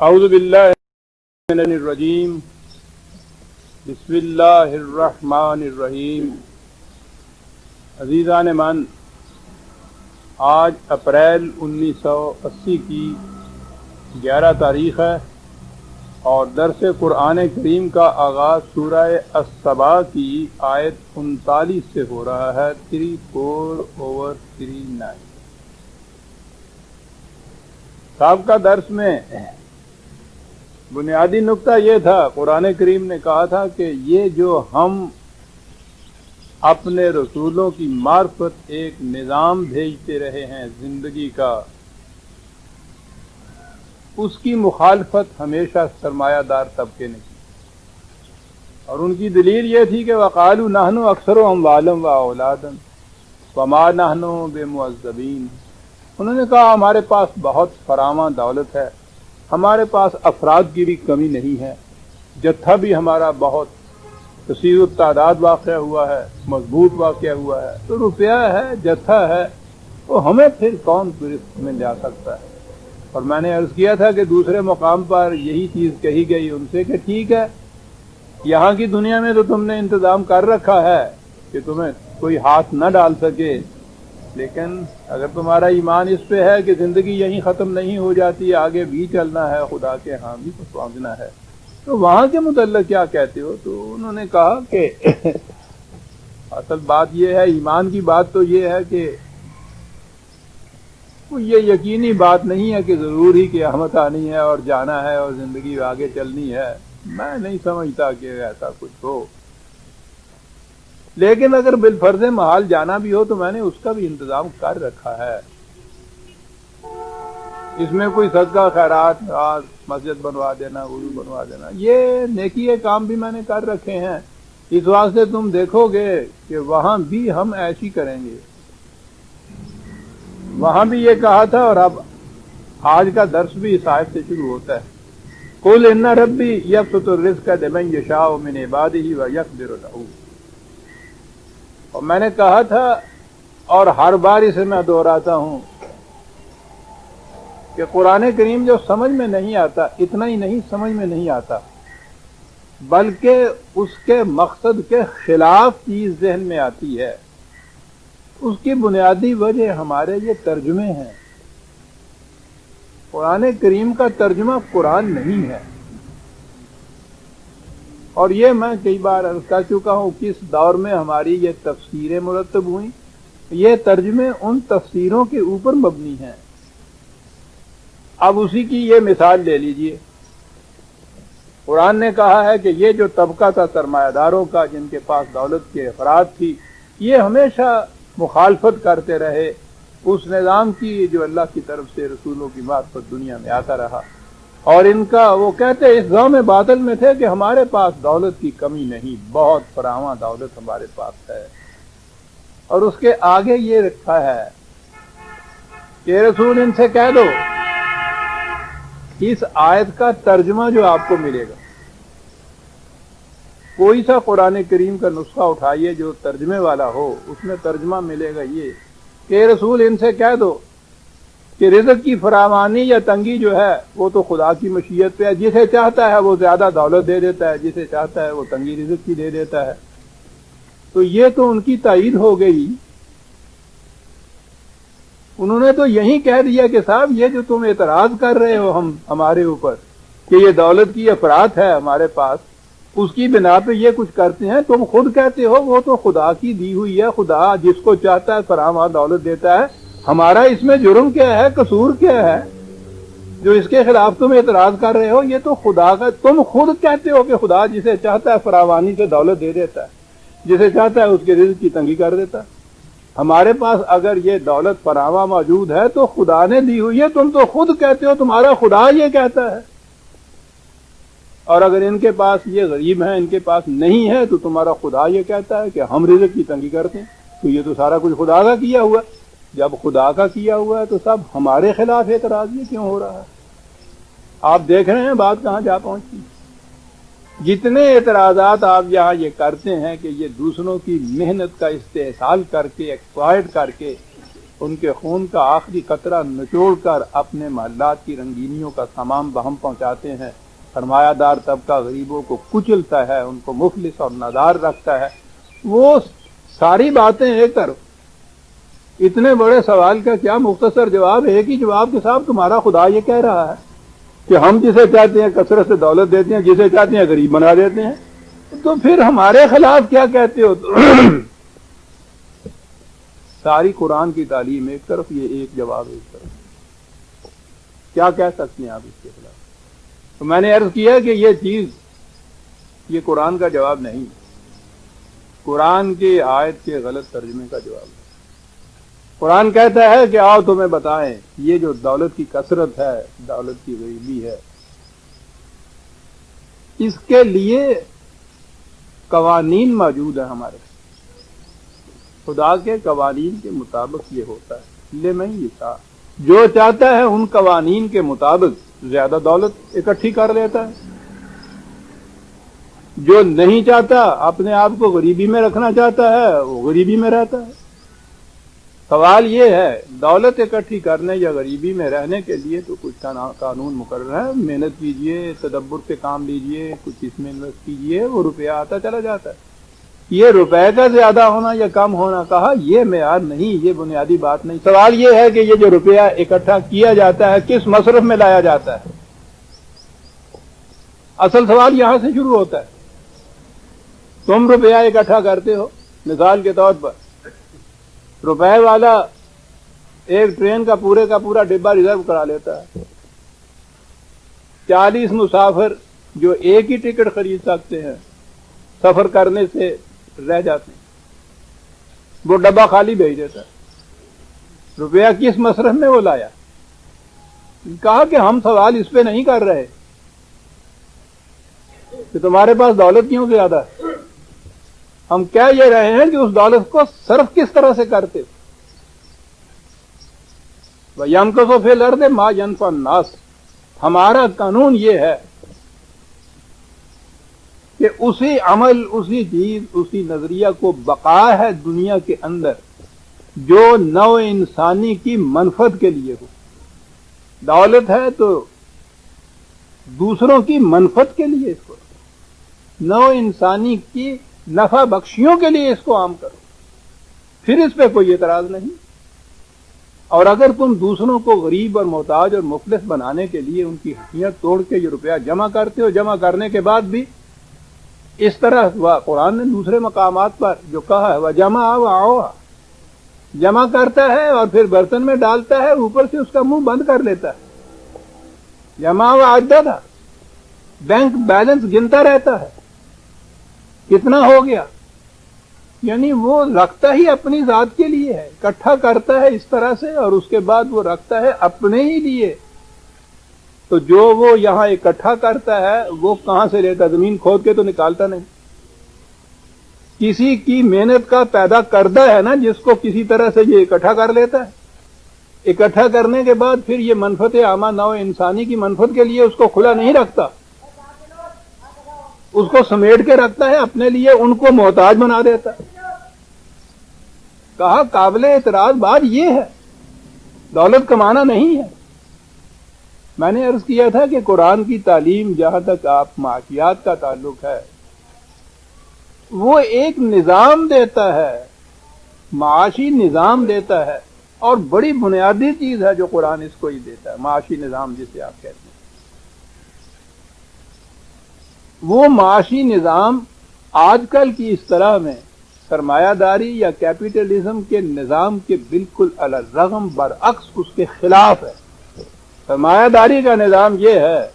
اعوذ باللہ من الرجیم بسم اللہ الرحمن الرحیم. عزیزان من، آج اپریل 1980 کی 11 تاریخ ہے اور درس قرآن کریم کا آغاز سورہ السبا کی آیت 39 سے ہو رہا ہے. 34/39. سابقہ درس میں بنیادی نقطہ یہ تھا، قرآن کریم نے کہا تھا کہ یہ جو ہم اپنے رسولوں کی معرفت ایک نظام بھیجتے رہے ہیں زندگی کا، اس کی مخالفت ہمیشہ سرمایہ دار طبقے نے کی، اور ان کی دلیل یہ تھی کہ وَقَالُوا نَحْنُ أَكْثَرُ أَمْوَالًا وَأَوْلَادًا وَمَا نَحْنُ بِمُعَذَّبِينَ. انہوں نے کہا ہمارے پاس بہت فراواں دولت ہے، ہمارے پاس افراد کی بھی کمی نہیں ہے، جتھا بھی ہمارا بہت کثیر التعداد واقع ہوا ہے، مضبوط واقع ہوا ہے، تو روپیہ ہے، جتھا ہے، تو ہمیں پھر کون گرفت میں جا سکتا ہے. اور میں نے عرض کیا تھا کہ دوسرے مقام پر یہی چیز کہی گئی ان سے کہ ٹھیک ہے، یہاں کی دنیا میں تو تم نے انتظام کر رکھا ہے کہ تمہیں کوئی ہاتھ نہ ڈال سکے، لیکن اگر تمہارا ایمان اس پہ ہے کہ زندگی یہیں ختم نہیں ہو جاتی، آگے بھی چلنا ہے، خدا کے ہاں بھی تو پہنچنا ہے، تو وہاں کے متعلق کیا کہتے ہو؟ تو انہوں نے کہا کہ اصل بات یہ ہے، ایمان کی بات تو یہ ہے کہ یہ یقینی بات نہیں ہے کہ ضرور ہی قیامت آنی ہے اور جانا ہے اور زندگی آگے چلنی ہے. میں نہیں سمجھتا کہ ایسا کچھ ہو، لیکن اگر بالفرض محال جانا بھی ہو تو میں نے اس کا بھی انتظام کر رکھا ہے. اس میں کوئی صدقہ خیرات، مسجد بنوا دینا، وضو بنوا دینا، یہ نیکی کام بھی میں نے کر رکھے ہیں. اس واسطے تم دیکھو گے کہ وہاں بھی ہم ایسی کریں گے. وہاں بھی یہ کہا تھا، اور اب آج کا درس بھی اس آیت سے شروع ہوتا ہے. قُلْ إِنَّ رَبِّي يَبْسُطُ الرِّزْقَ لِمَن يَشَاءُ مِنْ عِبَادِهِ وَيَقْدِرُ لَهُ. اور میں نے کہا تھا، اور ہر بار اسے میں دہراتا ہوں، کہ قرآن کریم جو سمجھ میں نہیں آتا، اتنا ہی نہیں سمجھ میں نہیں آتا، بلکہ اس کے مقصد کے خلاف چیز ذہن میں آتی ہے. اس کی بنیادی وجہ ہمارے یہ ترجمے ہیں. قرآن کریم کا ترجمہ قرآن نہیں ہے، اور یہ میں کئی بار عرض کر چکا ہوں کس دور میں ہماری یہ تفسیریں مرتب ہوئیں. یہ ترجمے ان تفسیروں کے اوپر مبنی ہیں. اب اسی کی یہ مثال لے لیجئے. قرآن نے کہا ہے کہ یہ جو طبقہ تھا سرمایہ داروں کا، جن کے پاس دولت کے افراد تھی، یہ ہمیشہ مخالفت کرتے رہے اس نظام کی جو اللہ کی طرف سے رسولوں کی معرفت دنیا میں آتا رہا. اور ان کا وہ کہتے اس ذوم باطل میں تھے کہ ہمارے پاس دولت کی کمی نہیں، بہت فراواں دولت ہمارے پاس ہے. اور اس کے آگے یہ رکھا ہے کہ رسول ان سے کہہ دو، اس آیت کا ترجمہ جو آپ کو ملے گا، کوئی سا قرآن کریم کا نسخہ اٹھائیے جو ترجمے والا ہو، اس میں ترجمہ ملے گا یہ کہ رسول ان سے کہہ دو کہ رزق کی فراوانی یا تنگی جو ہے وہ تو خدا کی مشیت پہ ہے. جسے چاہتا ہے وہ زیادہ دولت دے دیتا ہے، جسے چاہتا ہے وہ تنگی رزق کی دے دیتا ہے. تو یہ تو ان کی تائید ہو گئی. انہوں نے تو یہی کہہ دیا کہ صاحب یہ جو تم اعتراض کر رہے ہو ہمارے اوپر کہ یہ دولت کی افراد ہے ہمارے پاس، اس کی بنا پہ یہ کچھ کرتے ہیں، تم خود کہتے ہو وہ تو خدا کی دی ہوئی ہے، خدا جس کو چاہتا ہے فراواں دولت دیتا ہے. ہمارا اس میں جرم کیا ہے، قصور کیا ہے جو اس کے خلاف تم اعتراض کر رہے ہو؟ یہ تو خدا کا، تم خود کہتے ہو کہ خدا جسے چاہتا ہے فراوانی سے دولت دے دیتا ہے، جسے چاہتا ہے اس کے رزق کی تنگی کر دیتا ہے. ہمارے پاس اگر یہ دولت فراواں موجود ہے تو خدا نے دی ہوئی ہے، تم تو خود کہتے ہو، تمہارا خدا یہ کہتا ہے. اور اگر ان کے پاس یہ غریب ہیں، ان کے پاس نہیں ہے، تو تمہارا خدا یہ کہتا ہے کہ ہم رزق کی تنگی کرتے ہیں. تو یہ تو سارا کچھ خدا کا کیا ہوا. جب خدا کا کیا ہوا ہے تو سب ہمارے خلاف اعتراض یہ کیوں ہو رہا ہے؟ آپ دیکھ رہے ہیں بات کہاں جا پہنچی. جتنے اعتراضات آپ یہاں یہ کرتے ہیں کہ یہ دوسروں کی محنت کا استحصال کر کے، ایکسپلائٹ کر کے ان کے خون کا آخری قطرہ نچوڑ کر اپنے محلات کی رنگینیوں کا سامان بہم پہنچاتے ہیں. سرمایہ دار طبقہ غریبوں کو کچلتا ہے، ان کو مفلس اور نادار رکھتا ہے. وہ ساری باتیں ایک طرف، اتنے بڑے سوال کا کیا مختصر جواب؟ ایک ہی جواب کے ساتھ تمہارا خدا یہ کہہ رہا ہے کہ ہم جسے چاہتے ہیں کثرت سے دولت دیتے ہیں، جسے چاہتے ہیں غریب بنا دیتے ہیں. تو پھر ہمارے خلاف کیا کہتے ہو؟ ساری قرآن کی تعلیم ایک طرف، یہ ایک جواب ایک طرف. کیا کہہ سکتے ہیں آپ اس کے خلاف؟ تو میں نے عرض کیا کہ یہ چیز، یہ قرآن کا جواب نہیں، قرآن کی آیت کے غلط ترجمے کا جواب ہے. قرآن کہتا ہے کہ آؤ تمہیں بتائیں، یہ جو دولت کی کثرت ہے، دولت کی غریبی ہے، اس کے لیے قوانین موجود ہیں ہمارے. خدا کے قوانین کے مطابق یہ ہوتا ہے. لمن یشاء، جو چاہتا ہے ان قوانین کے مطابق زیادہ دولت اکٹھی کر لیتا ہے. جو نہیں چاہتا، اپنے آپ کو غریبی میں رکھنا چاہتا ہے، وہ غریبی میں رہتا ہے. سوال یہ ہے، دولت اکٹھی کرنے یا غریبی میں رہنے کے لیے تو کچھ قانون مقرر ہے. محنت کیجئے، تدبر سے کام لیجئے، کچھ اس میں انویسٹ کیجئے، وہ روپیہ آتا چلا جاتا ہے. یہ روپے کا زیادہ ہونا یا کم ہونا کہا، یہ معیار نہیں، یہ بنیادی بات نہیں. سوال یہ ہے کہ یہ جو روپیہ اکٹھا کیا جاتا ہے کس مصرف میں لایا جاتا ہے. اصل سوال یہاں سے شروع ہوتا ہے. تم روپیہ اکٹھا کرتے ہو، مثال کے طور پر روپے والا ایک ٹرین کا پورا ڈبہ ریزرو کرا لیتا ہے. 40 مسافر جو ایک ہی ٹکٹ خرید سکتے ہیں سفر کرنے سے رہ جاتے ہیں، وہ ڈبہ خالی بھیج دیتا ہے. روپیہ کس مصرف میں وہ لایا؟ کہا کہ ہم سوال اس پہ نہیں کر رہے کہ تمہارے پاس دولت کیوں زیادہ ہے. ہم کہہ یہ رہے ہیں کہ اس دولت کو صرف کس طرح سے کرتے ہو. وَيَمْكُثُ فِي الْأَرْضِ مَا يَنْفَعُ النَّاسَ. ہمارا قانون یہ ہے کہ اسی عمل، اسی چیز، اسی نظریہ کو بقا ہے دنیا کے اندر جو نوع انسانی کی منفعت کے لیے ہو. دولت ہے تو دوسروں کی منفعت کے لیے اس کو، نوع انسانی کی نفع بخشیوں کے لیے اس کو عام کرو، پھر اس پہ کوئی اعتراض نہیں. اور اگر تم دوسروں کو غریب اور محتاج اور مفلس بنانے کے لیے ان کی ہڈیاں توڑ کے یہ روپیہ جمع کرتے ہو، جمع کرنے کے بعد بھی اس طرح قرآن نے دوسرے مقامات پر جو کہا ہے وَجَمَعَ جمع کرتا ہے اور پھر برتن میں ڈالتا ہے، اوپر سے اس کا منہ بند کر لیتا ہے. جمع وعدد، بینک بیلنس گنتا رہتا ہے کتنا ہو گیا. یعنی وہ رکھتا ہی اپنی ذات کے لیے ہے، اکٹھا کرتا ہے اس طرح سے اور اس کے بعد وہ رکھتا ہے اپنے ہی لیے. تو جو وہ یہاں اکٹھا کرتا ہے وہ کہاں سے لیتا؟ زمین کھود کے تو نکالتا نہیں. کسی کی محنت کا پیدا کردہ ہے نا جس کو کسی طرح سے یہ اکٹھا کر لیتا ہے. اکٹھا کرنے کے بعد پھر یہ منفعت عامہ نوع انسانی کی منفعت کے لیے اس کو کھلا نہیں رکھتا، اس کو سمیٹ کے رکھتا ہے اپنے لیے، ان کو محتاج بنا دیتا ہے. کہا قابل اعتراض بات یہ ہے، دولت کمانا نہیں ہے. میں نے عرض کیا تھا کہ قرآن کی تعلیم جہاں تک آپ معاشیات کا تعلق ہے وہ ایک نظام دیتا ہے، معاشی نظام دیتا ہے، اور بڑی بنیادی چیز ہے جو قرآن اس کو ہی دیتا ہے، معاشی نظام جسے آپ کہتے ہیں. وہ معاشی نظام آج کل کی اس طرح میں سرمایہ داری یا کیپٹلزم کے نظام کے بالکل علی الرغم برعکس اس کے خلاف ہے. سرمایہ داری کا نظام یہ ہے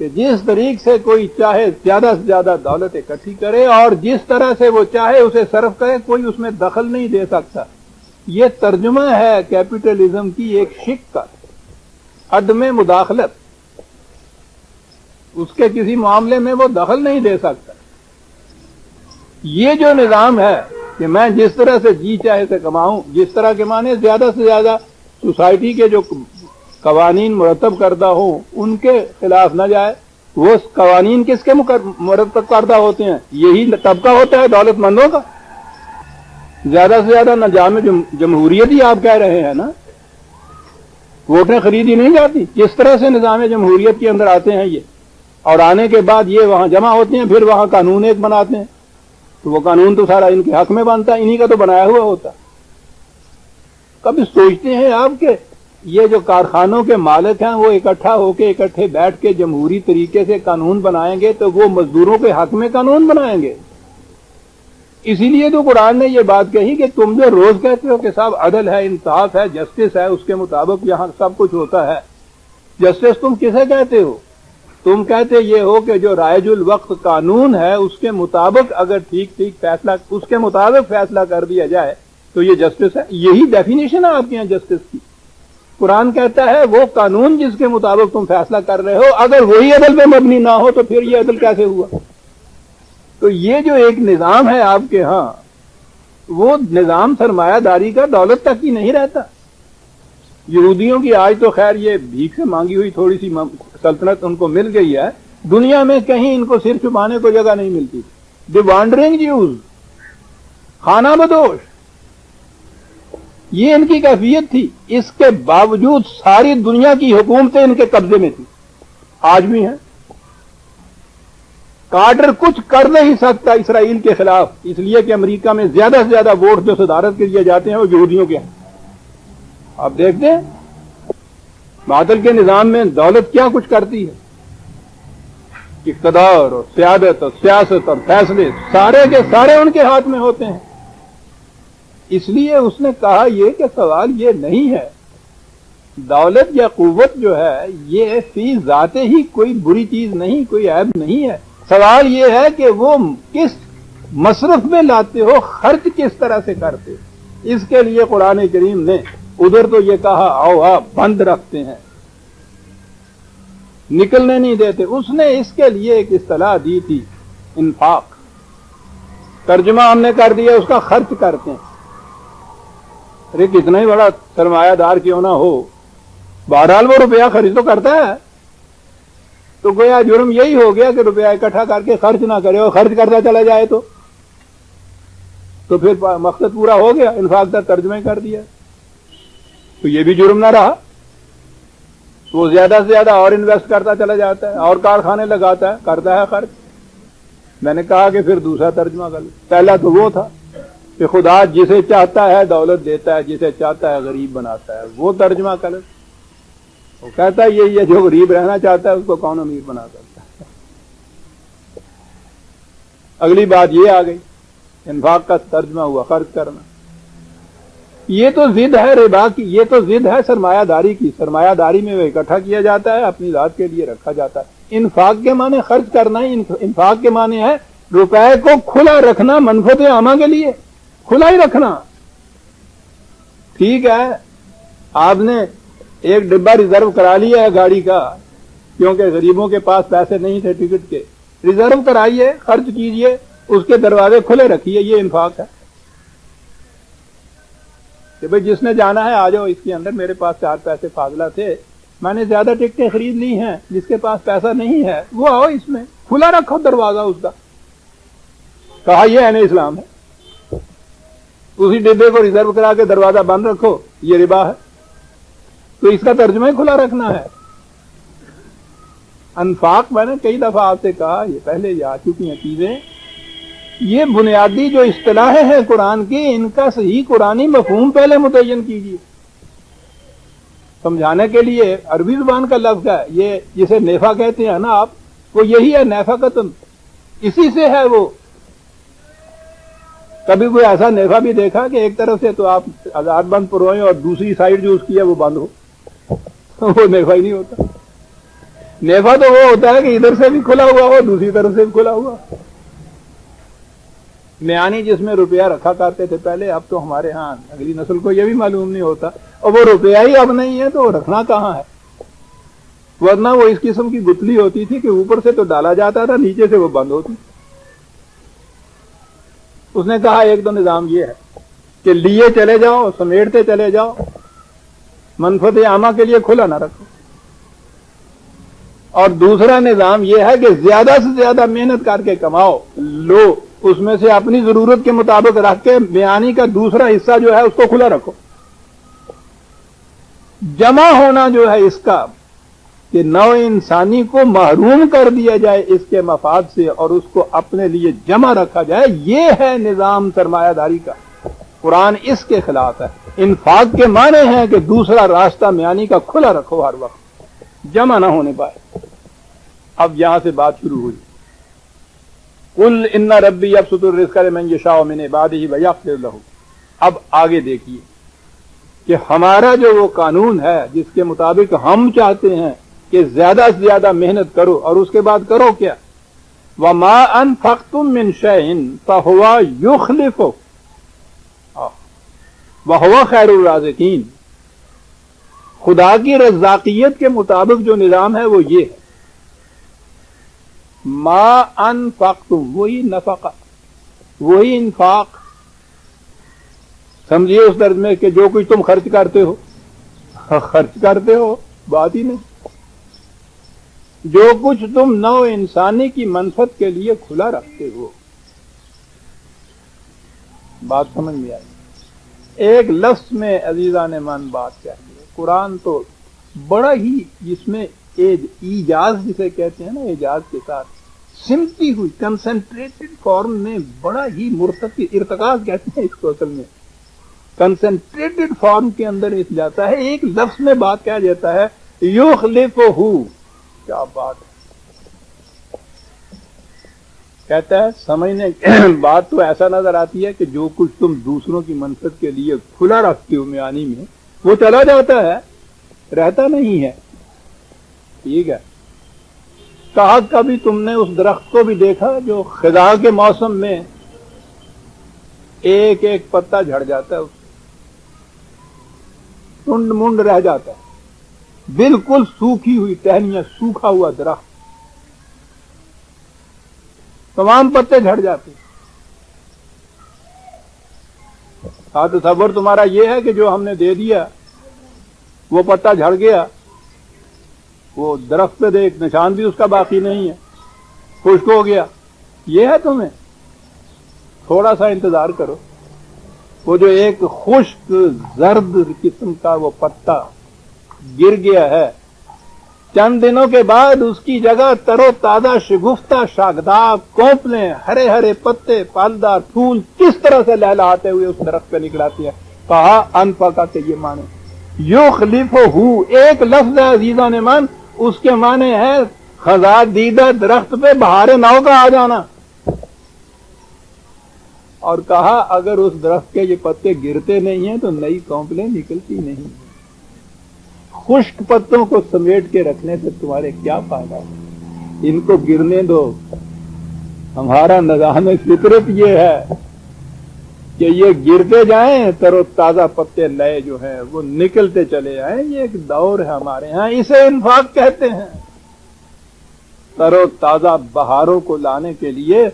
کہ جس طریق سے کوئی چاہے زیادہ سے زیادہ دولت اکٹھی کرے اور جس طرح سے وہ چاہے اسے صرف کرے، کوئی اس میں دخل نہیں دے سکتا. یہ ترجمہ ہے کیپٹلزم کی ایک شک کا، عدم مداخلت. اس کے کسی معاملے میں وہ دخل نہیں دے سکتا. یہ جو نظام ہے کہ میں جس طرح سے جی چاہے سے کماؤں، جس طرح کے معنی زیادہ سے زیادہ سوسائٹی کے جو قوانین مرتب کردہ ہوں ان کے خلاف نہ جائے. وہ قوانین کس کے مرتب کردہ ہوتے ہیں؟ یہی طبقہ ہوتا ہے دولت مندوں کا. زیادہ سے زیادہ نظام جمہوریت ہی آپ کہہ رہے ہیں نا، ووٹیں خریدی نہیں جاتی. کس طرح سے نظام جمہوریت کے اندر آتے ہیں یہ، اور آنے کے بعد یہ وہاں جمع ہوتے ہیں، پھر وہاں قانون ایک بناتے ہیں، تو وہ قانون تو سارا ان کے حق میں بنتا ہے، انہی کا تو بنایا ہوا ہوتا. کبھی سوچتے ہیں آپ کہ یہ جو کارخانوں کے مالک ہیں وہ اکٹھا ہو کے اکٹھے بیٹھ کے جمہوری طریقے سے قانون بنائیں گے تو وہ مزدوروں کے حق میں قانون بنائیں گے؟ اسی لیے تو قرآن نے یہ بات کہی کہ تم جو روز کہتے ہو کہ صاحب عدل ہے، انصاف ہے، جسٹس ہے، اس کے مطابق یہاں سب کچھ ہوتا ہے. جسٹس تم کسے کہتے ہو؟ تم کہتے یہ ہو کہ جو رائج الوقت قانون ہے اس کے مطابق اگر ٹھیک فیصلہ، اس کے مطابق فیصلہ کر دیا جائے تو یہ جسٹس ہے. یہی ڈیفینیشن ہے آپ کے یہاں جسٹس کی. قرآن کہتا ہے وہ قانون جس کے مطابق تم فیصلہ کر رہے ہو اگر وہی عدل پہ مبنی نہ ہو تو پھر یہ عدل کیسے ہوا؟ تو یہ جو ایک نظام ہے آپ کے ہاں، وہ نظام سرمایہ داری کا دولت تک ہی نہیں رہتا. یہودیوں کی آج تو خیر یہ بھیک سے مانگی ہوئی تھوڑی سی سلطنت ان کو مل گئی ہے، دنیا میں کہیں ان کو سر چھپانے کو جگہ نہیں ملتی. دی وانڈرنگ جیوز، خانہ بدوش، یہ ان کی کیفیت تھی. اس کے باوجود ساری دنیا کی حکومتیں ان کے قبضے میں تھی، آج بھی ہیں. کارٹر کچھ کر نہیں سکتا اسرائیل کے خلاف، اس لیے کہ امریکہ میں زیادہ سے زیادہ ووٹ جو صدارت کے لیے جاتے ہیں وہ یہودیوں کے ہیں. آپ دیکھتے ہیں معطل کے نظام میں دولت کیا کچھ کرتی ہے. اقتدار اور سیادت اور سیاست اور فیصلے سارے کے سارے ان کے ہاتھ میں ہوتے ہیں. اس لیے اس نے کہا یہ کہ سوال یہ نہیں ہے، دولت یا قوت جو ہے یہ فی ذاتے ہی کوئی بری چیز نہیں، کوئی عیب نہیں ہے. سوال یہ ہے کہ وہ کس مصرف میں لاتے ہو، خرچ کس طرح سے کرتے ہو. اس کے لیے قرآن کریم نے ادھر تو یہ کہا آؤ آپ بند رکھتے ہیں، نکلنے نہیں دیتے. اس نے اس کے لیے ایک اصطلاح دی تھی انفاق، ترجمہ ہم نے کر دیا اس کا خرچ کرتے ہیں. ارے کتنا ہی بڑا سرمایہ دار کیوں نہ ہو، بہرحال وہ روپیہ خرچ تو کرتا ہے. تو گویا جرم یہی ہو گیا کہ روپیہ اکٹھا کر کے خرچ نہ کرے اور خرچ کرتا چلا جائے تو پھر مقصد پورا ہو گیا، انفاق کا ترجمہ کر دیا. تو یہ بھی جرم نہ رہا. وہ زیادہ سے زیادہ اور انویسٹ کرتا چلا جاتا ہے اور کارخانے لگاتا ہے، کرتا ہے خرچ. میں نے کہا کہ پھر دوسرا ترجمہ کر لو. پہلا تو وہ تھا کہ خدا جسے چاہتا ہے دولت دیتا ہے، جسے چاہتا ہے غریب بناتا ہے. وہ ترجمہ کر، وہ کہتا ہے یہی ہے جو غریب رہنا چاہتا ہے اس کو کون امیر بنا سکتا ہے. اگلی بات یہ آ گئی، انفاق کا ترجمہ ہوا خرچ کرنا. یہ تو ضد ہے ربا کی، یہ تو ضد ہے سرمایہ داری کی. سرمایہ داری میں وہ اکٹھا کیا جاتا ہے، اپنی ذات کے لیے رکھا جاتا ہے. انفاق کے معنی خرچ کرنا ہی، انفاق کے معنی ہے روپے کو کھلا رکھنا منفعت عامہ کے لیے، کھلا ہی رکھنا. ٹھیک ہے آپ نے ایک ڈبہ ریزرو کرا لیا ہے گاڑی کا کیونکہ غریبوں کے پاس پیسے نہیں تھے ٹکٹ کے، ریزرو کرائیے، خرچ کیجئے، اس کے دروازے کھلے رکھیے. یہ انفاق ہے کہ بھئی جس نے جانا ہے آ جاؤ اس کے اندر، میرے پاس 4 پیسے فاضلہ تھے، میں نے زیادہ ٹکٹیں خرید لی ہیں، جس کے پاس پیسہ نہیں ہے وہ آؤ، اس میں کھلا رکھو دروازہ اس کا. کہا یہ ہے اسلام ہے. اسی ڈبے کو ریزرو کرا کے دروازہ بند رکھو، یہ ربا ہے. تو اس کا ترجمہ ہی کھلا رکھنا ہے. انفاق میں نے کئی دفعہ آپ سے کہا، یہ پہلے یہ آ چکی ہیں چیزیں، یہ بنیادی جو اصطلاحیں ہیں قرآن کی، ان کا صحیح قرآنی مفہوم پہلے متعین کیجیے. سمجھانے کے لیے عربی زبان کا لفظ ہے یہ، جسے نیفا کہتے ہیں نا آپ، وہ یہی ہے نیفقتن، اسی سے ہے وہ. کبھی کوئی ایسا نیفا بھی دیکھا کہ ایک طرف سے تو آپ آزاد بند پروئیں اور دوسری سائڈ جو اس کی ہے وہ بند ہو؟ وہ نیفا ہی نہیں ہوتا. نیفا تو وہ ہوتا ہے کہ ادھر سے بھی کھلا ہوا ہو، دوسری طرف سے بھی کھلا ہوا. میانی جس میں روپیہ رکھا کرتے تھے پہلے، اب تو ہمارے ہاں اگلی نسل کو یہ بھی معلوم نہیں ہوتا، اور وہ روپیہ ہی اب نہیں ہے تو رکھنا کہاں ہے. ورنہ وہ اس قسم کی گتلی ہوتی تھی کہ اوپر سے تو ڈالا جاتا تھا، نیچے سے وہ بند ہوتی. اس نے کہا ایک تو نظام یہ ہے کہ لیے چلے جاؤ، سمیٹتے چلے جاؤ، منفعت عامہ کے لیے کھلا نہ رکھو. اور دوسرا نظام یہ ہے کہ زیادہ سے زیادہ محنت کر کے کماؤ، لو، اس میں سے اپنی ضرورت کے مطابق رکھ کے بیانی کا دوسرا حصہ جو ہے اس کو کھلا رکھو. جمع ہونا جو ہے اس کا کہ نوع انسانی کو محروم کر دیا جائے اس کے مفاد سے اور اس کو اپنے لیے جمع رکھا جائے، یہ ہے نظام سرمایہ داری کا. قرآن اس کے خلاف ہے. انفاق کے معنی ہیں کہ دوسرا راستہ میانی کا کھلا رکھو، ہر وقت جمع نہ ہونے پائے. اب یہاں سے بات شروع ہوئی. قل ان ربی یبسط الرزق لمن یشاء من عبادہ ویقدر لہ. اب آگے دیکھیے کہ ہمارا جو وہ قانون ہے جس کے مطابق ہم چاہتے ہیں کہ زیادہ سے زیادہ محنت کرو، اور اس کے بعد کرو کیا؟ وما انفقتم من شیء فهو یخلفہ وہو خیر الرازقین. خدا کی رزاقیت کے مطابق جو نظام ہے وہ یہ ہے، ما انفقتم وہی نفقہ، وہی انفاق. سمجھیے اس درد میں کہ جو کچھ تم خرچ کرتے ہو، خرچ کرتے ہو بات ہی نہیں. جو کچھ تم نوع انسانی کی منفعت کے لیے کھلا رکھتے ہو. بات سمجھ میں آئی؟ ایک لفظ میں عزیزان من بات چاہیے. قرآن تو بڑا ہی جس میں ایجاز جسے کہتے ہیں نا، ایجاز کے ساتھ سمتی ہوئی کنسنٹریٹڈ فارم میں بڑا ہی ارتکاز کہتے ہیں اس کو، اصل میں کنسنٹریٹڈ فارم کے اندر اس جاتا ہے. ایک لفظ میں بات کہا جاتا ہے یخلفہ. کیا بات ہے! کہتا ہے سمجھنے بات تو ایسا نظر آتی ہے کہ جو کچھ تم دوسروں کی منفعت کے لیے کھلا رکھتے ہو میانی میں، وہ چلا جاتا ہے، رہتا نہیں ہے. ٹھیک ہے. کہا کبھی تم نے اس درخت کو بھی دیکھا جو خزاں کے موسم میں ایک ایک پتا جھڑ جاتا ہے، ٹنڈ منڈ رہ جاتا ہے، بالکل سوکھی ہوئی ٹہنیاں، سوکھا ہوا درخت، تمام پتے جھڑ جاتے. تصور تمہارا یہ ہے کہ جو ہم نے دے دیا وہ پتا جھڑ گیا، وہ درخت پہ ایک نشان بھی اس کا باقی نہیں ہے، خشک ہو گیا. یہ ہے تمہیں؟ تھوڑا سا انتظار کرو. وہ جو ایک خشک زرد قسم کا وہ پتا گر گیا ہے، چند دنوں کے بعد اس کی جگہ تر و تازہ شگفتہ شاخدار کونپلیں، ہرے ہرے پتے، پھلدار پھول کس طرح سے لہلاتے ہوئے اس درخت پہ نکلاتی ہے. کہا انفقہ کے یہ معنی یخلفہ. ایک لفظ ہے عزیزان من، اس کے معنی ہے خزاں دیدہ درخت پہ بہار نو کا آ جانا. اور کہا اگر اس درخت کے یہ پتے گرتے نہیں ہیں تو نئی کونپلیں نکلتی نہیں. خشک پتوں کو سمیٹ کے رکھنے سے تمہارے کیا فائدہ ہے؟ ان کو گرنے دو. ہمارا نظام فطرت یہ ہے کہ یہ گرتے جائیں، تر و تازہ پتے نئے جو ہیں وہ نکلتے چلے آئیں. یہ ایک دور ہے ہمارے ہاں، اسے انفاق کہتے ہیں. تر و تازہ بہاروں کو لانے کے لیے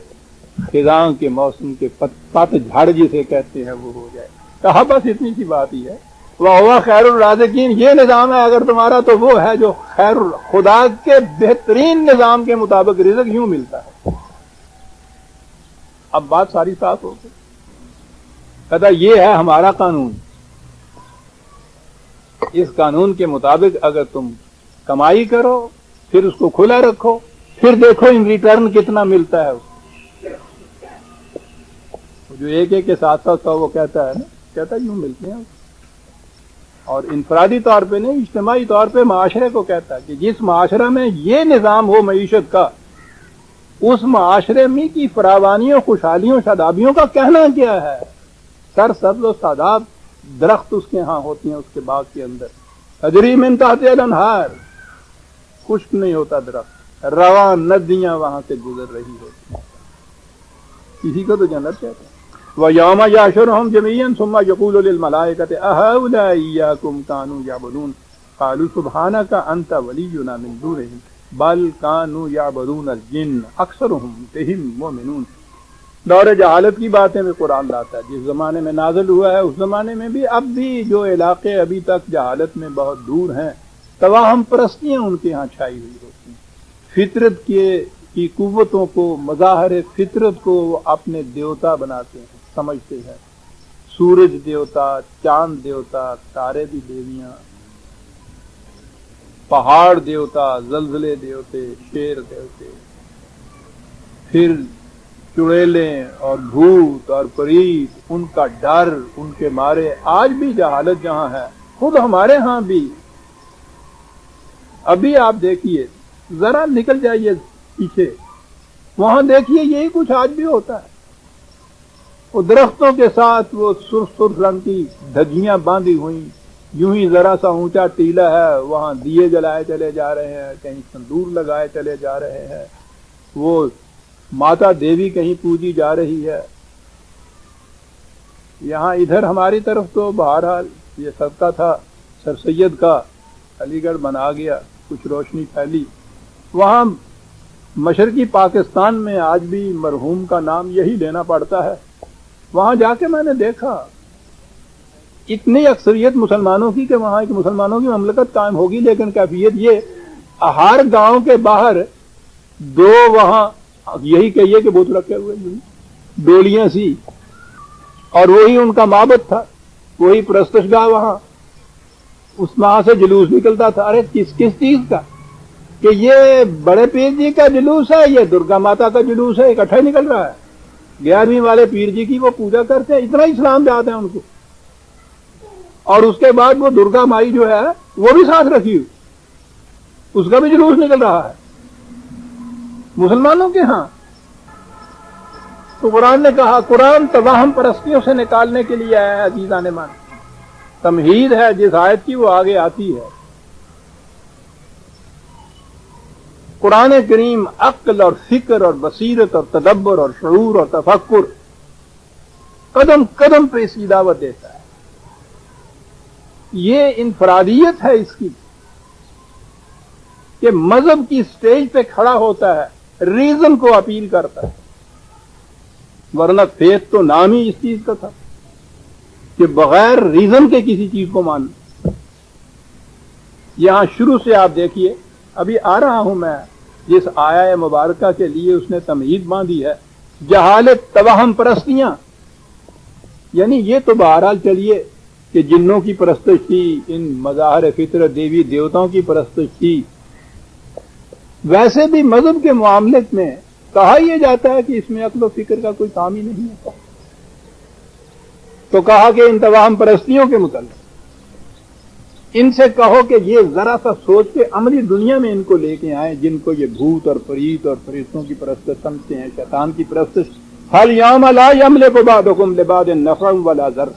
خزاں کے موسم کے پت جھڑ جسے کہتے ہیں وہ ہو جائے. کہا بس اتنی سی بات ہی ہے. وَهُوَ خیر الرازقین. یہ نظام ہے اگر تمہارا تو وہ ہے جو خیر خدا کے بہترین نظام کے مطابق رزق یوں ملتا ہے. اب بات ساری صاف ہو گئی. کہتا یہ ہے ہمارا قانون. اس قانون کے مطابق اگر تم کمائی کرو، پھر اس کو کھلا رکھو، پھر دیکھو ان ریٹرن کتنا ملتا ہے. جو ایک ایک کے ساتھ ساتھ وہ کہتا ہے نا، کہتا ہے یوں ملتے ہیں. اور انفرادی طور پہ نہیں، اجتماعی طور پہ معاشرے کو کہتا ہے کہ جس معاشرے میں یہ نظام ہو معیشت کا، اس معاشرے میں کی فراوانیوں، خوشحالیوں، شادابیوں کا کہنا کیا ہے. سر سبز و شاداب درخت اس کے ہاں ہوتی ہیں، اس کے باغ کے اندر. تجری من تحتها الانہار، خشک نہیں ہوتا درخت، رواں ندیاں وہاں سے گزر رہی ہوتی ہیں. کسی کو تو جنت کہتے ہیں. وَيَوْمَ يَحْشُرُهُمْ جَمِيعًا ثُمَّ يَقُولُ لِلْمَلَائِكَةِ أَهَؤُلَاءِ إِيَّاكُمْ كَانُوا يَعْبُدُونَ قَالُوا سُبْحَانَكَ أَنْتَ وَلِيُّنَا مِنْ دُونِهِمْ بَلْ كَانُوا يَعْبُدُونَ الْجِنَّ أَكْثَرُهُمْ بِهِمْ مُؤْمِنُونَ. دور جہالت کی باتیں بھی قرآن لاتا ہے. جس زمانے میں نازل ہوا ہے اس زمانے میں بھی، اب بھی جو علاقے ابھی تک جہالت میں بہت دور ہیں، توہم پرستیاں ان کے ہاں چھائی ہوئی ہوتی ہیں. فطرت کے کی قوتوں کو، مظاہر فطرت کو وہ اپنے دیوتا بناتے ہیں، سمجھتے ہیں۔ سورج دیوتا، چاند دیوتا، تارے بھی دیویاں، پہاڑ دیوتا، زلزلے دیوتے، شیر دیوتے، پھر چڑیلیں اور بھوت اور پریت، ان کا ڈر، ان کے مارے آج بھی جہالت جہاں ہے، خود ہمارے ہاں بھی۔ ابھی آپ دیکھیے، ذرا نکل جائیے پیچھے، وہاں دیکھیے یہی کچھ آج بھی ہوتا ہے۔ وہ درختوں کے ساتھ وہ سرخ سرخ رنگ کی دھجیاں باندھی ہوئی، یوں ہی ذرا سا اونچا ٹیلا ہے، وہاں دیے جلائے چلے جا رہے ہیں، کہیں تندور لگائے چلے جا رہے ہیں، وہ ماتا دیوی کہیں پوجی جا رہی ہے۔ یہاں ادھر ہماری طرف تو بہرحال یہ صدقہ تھا سر سید کا، علی گڑھ بنا گیا، کچھ روشنی پھیلی۔ وہاں مشرقی پاکستان میں آج بھی مرحوم کا نام یہی لینا پڑتا ہے۔ وہاں جا کے میں نے دیکھا اتنی اکثریت مسلمانوں کی کہ وہاں ایک مسلمانوں کی مملکت قائم ہوگی، لیکن کیفیت یہ ہر گاؤں کے باہر دو وہاں یہی کہیے کہ بت رکھے ہوئے ڈولیاں سی، اور وہی ان کا معبد تھا، وہی پرستش گاہ وہاں، اس وہاں سے جلوس نکلتا تھا۔ ارے کس چیز کا؟ کہ یہ بڑے پیر جی کا جلوس ہے، یہ درگا ماتا کا جلوس ہے، اکٹھا ہی نکل رہا ہے۔ 11ویں والے پیر جی کی وہ پوجا کرتے ہیں، اتنا اسلام جاتے ہیں ان کو، اور اس کے بعد وہ درگا مائی جو ہے وہ بھی ساتھ رکھی ہوئی، اس کا بھی جلوس نکل رہا ہے مسلمانوں کے ہاں۔ تو قرآن نے کہا، قرآن توہم پرستیوں سے نکالنے کے لیے آیا ہے عزیزان من۔ تمہید ہے جس آیت کی وہ آگے آتی ہے۔ قرآن کریم عقل اور فکر اور بصیرت اور تدبر اور شعور اور تفکر قدم قدم پہ اس کی دعوت دیتا ہے۔ یہ انفرادیت ہے اس کی کہ مذہب کی سٹیج پہ کھڑا ہوتا ہے، ریزن کو اپیل کرتا ہے، ورنہ فیتھ تو نام ہی اس چیز کا تھا کہ بغیر ریزن کے کسی چیز کو ماننا۔ یہاں شروع سے آپ دیکھیے، ابھی آ رہا ہوں میں، جس آیا مبارکہ کے لیے اس نے تمہید باندھی ہے، جہالت، توہم پرستیاں، یعنی یہ تو بہرحال چلیے کہ جنوں کی پرستش تھی، ان مظاہر فطرت دیوی دیوتاؤں کی پرستش تھی، ویسے بھی مذہب کے معاملے میں کہا یہ جاتا ہے کہ اس میں عقل و فکر کا کوئی کام ہی نہیں ہوتا۔ تو کہا کہ ان توہم پرستیوں کے متعلق ان سے کہو کہ یہ ذرا سا سوچ کے عملی دنیا میں ان کو لے کے آئیں، جن کو یہ بھوت اور پریت اور فرشتوں کی پرستش سمجھتے ہیں، شیطان کی پرستش۔ هل یوم لا یملک بعضکم لبعض نفعا ولا ضرا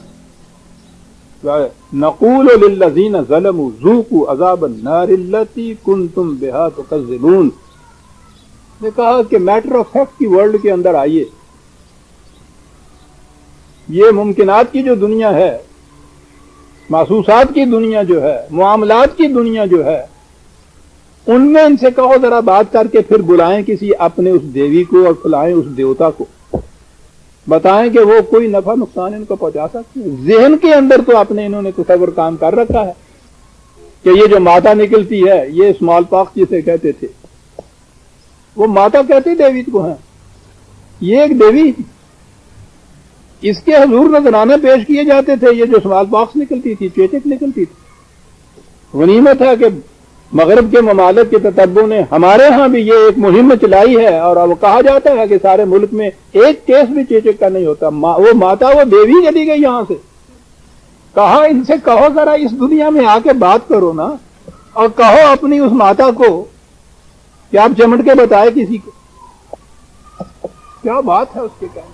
نقول للذین ظلموا ذوقوا عذاب النار التی کنتم بها تکذبون۔ نے کہا کہ میٹر آف فیکٹ کی ورلڈ کے اندر آئیے، یہ ممکنات کی جو دنیا ہے، محسوسات کی دنیا جو ہے، معاملات کی دنیا جو ہے، ان میں ان سے کہو ذرا بات کر کے پھر بلائیں کسی اپنے اس دیوی کو اور کھلائیں اس دیوتا کو، بتائیں کہ وہ کوئی نفع نقصان ان کو پہنچا سکتے ہیں۔ ذہن کے اندر تو اپنے انہوں نے تصور کام کر رکھا ہے کہ یہ جو ماتا نکلتی ہے، یہ اسمال پاکس جسے کہتے تھے، وہ ماتا کہتے دیوی کو ہیں، یہ ایک دیوی تھی، اس کے حضور نذرانے پیش کیے جاتے تھے، یہ جو اسمال پاکس نکلتی تھی، چیچک نکلتی تھی۔ غنیمت ہے کہ مغرب کے ممالک کے تتبع نے ہمارے ہاں بھی یہ ایک مہم چلائی ہے، اور اب کہا جاتا ہے کہ سارے ملک میں ایک کیس بھی چیچک کا نہیں ہوتا۔ وہ ماتا، وہ دیوی چلی گئی یہاں سے۔ کہا ان سے کہو ذرا اس دنیا میں آ کے بات کرو نا، اور کہو اپنی اس ماتا کو کہ آپ چمٹ کے بتائے کسی کو، کیا بات ہے اس کے کہنے۔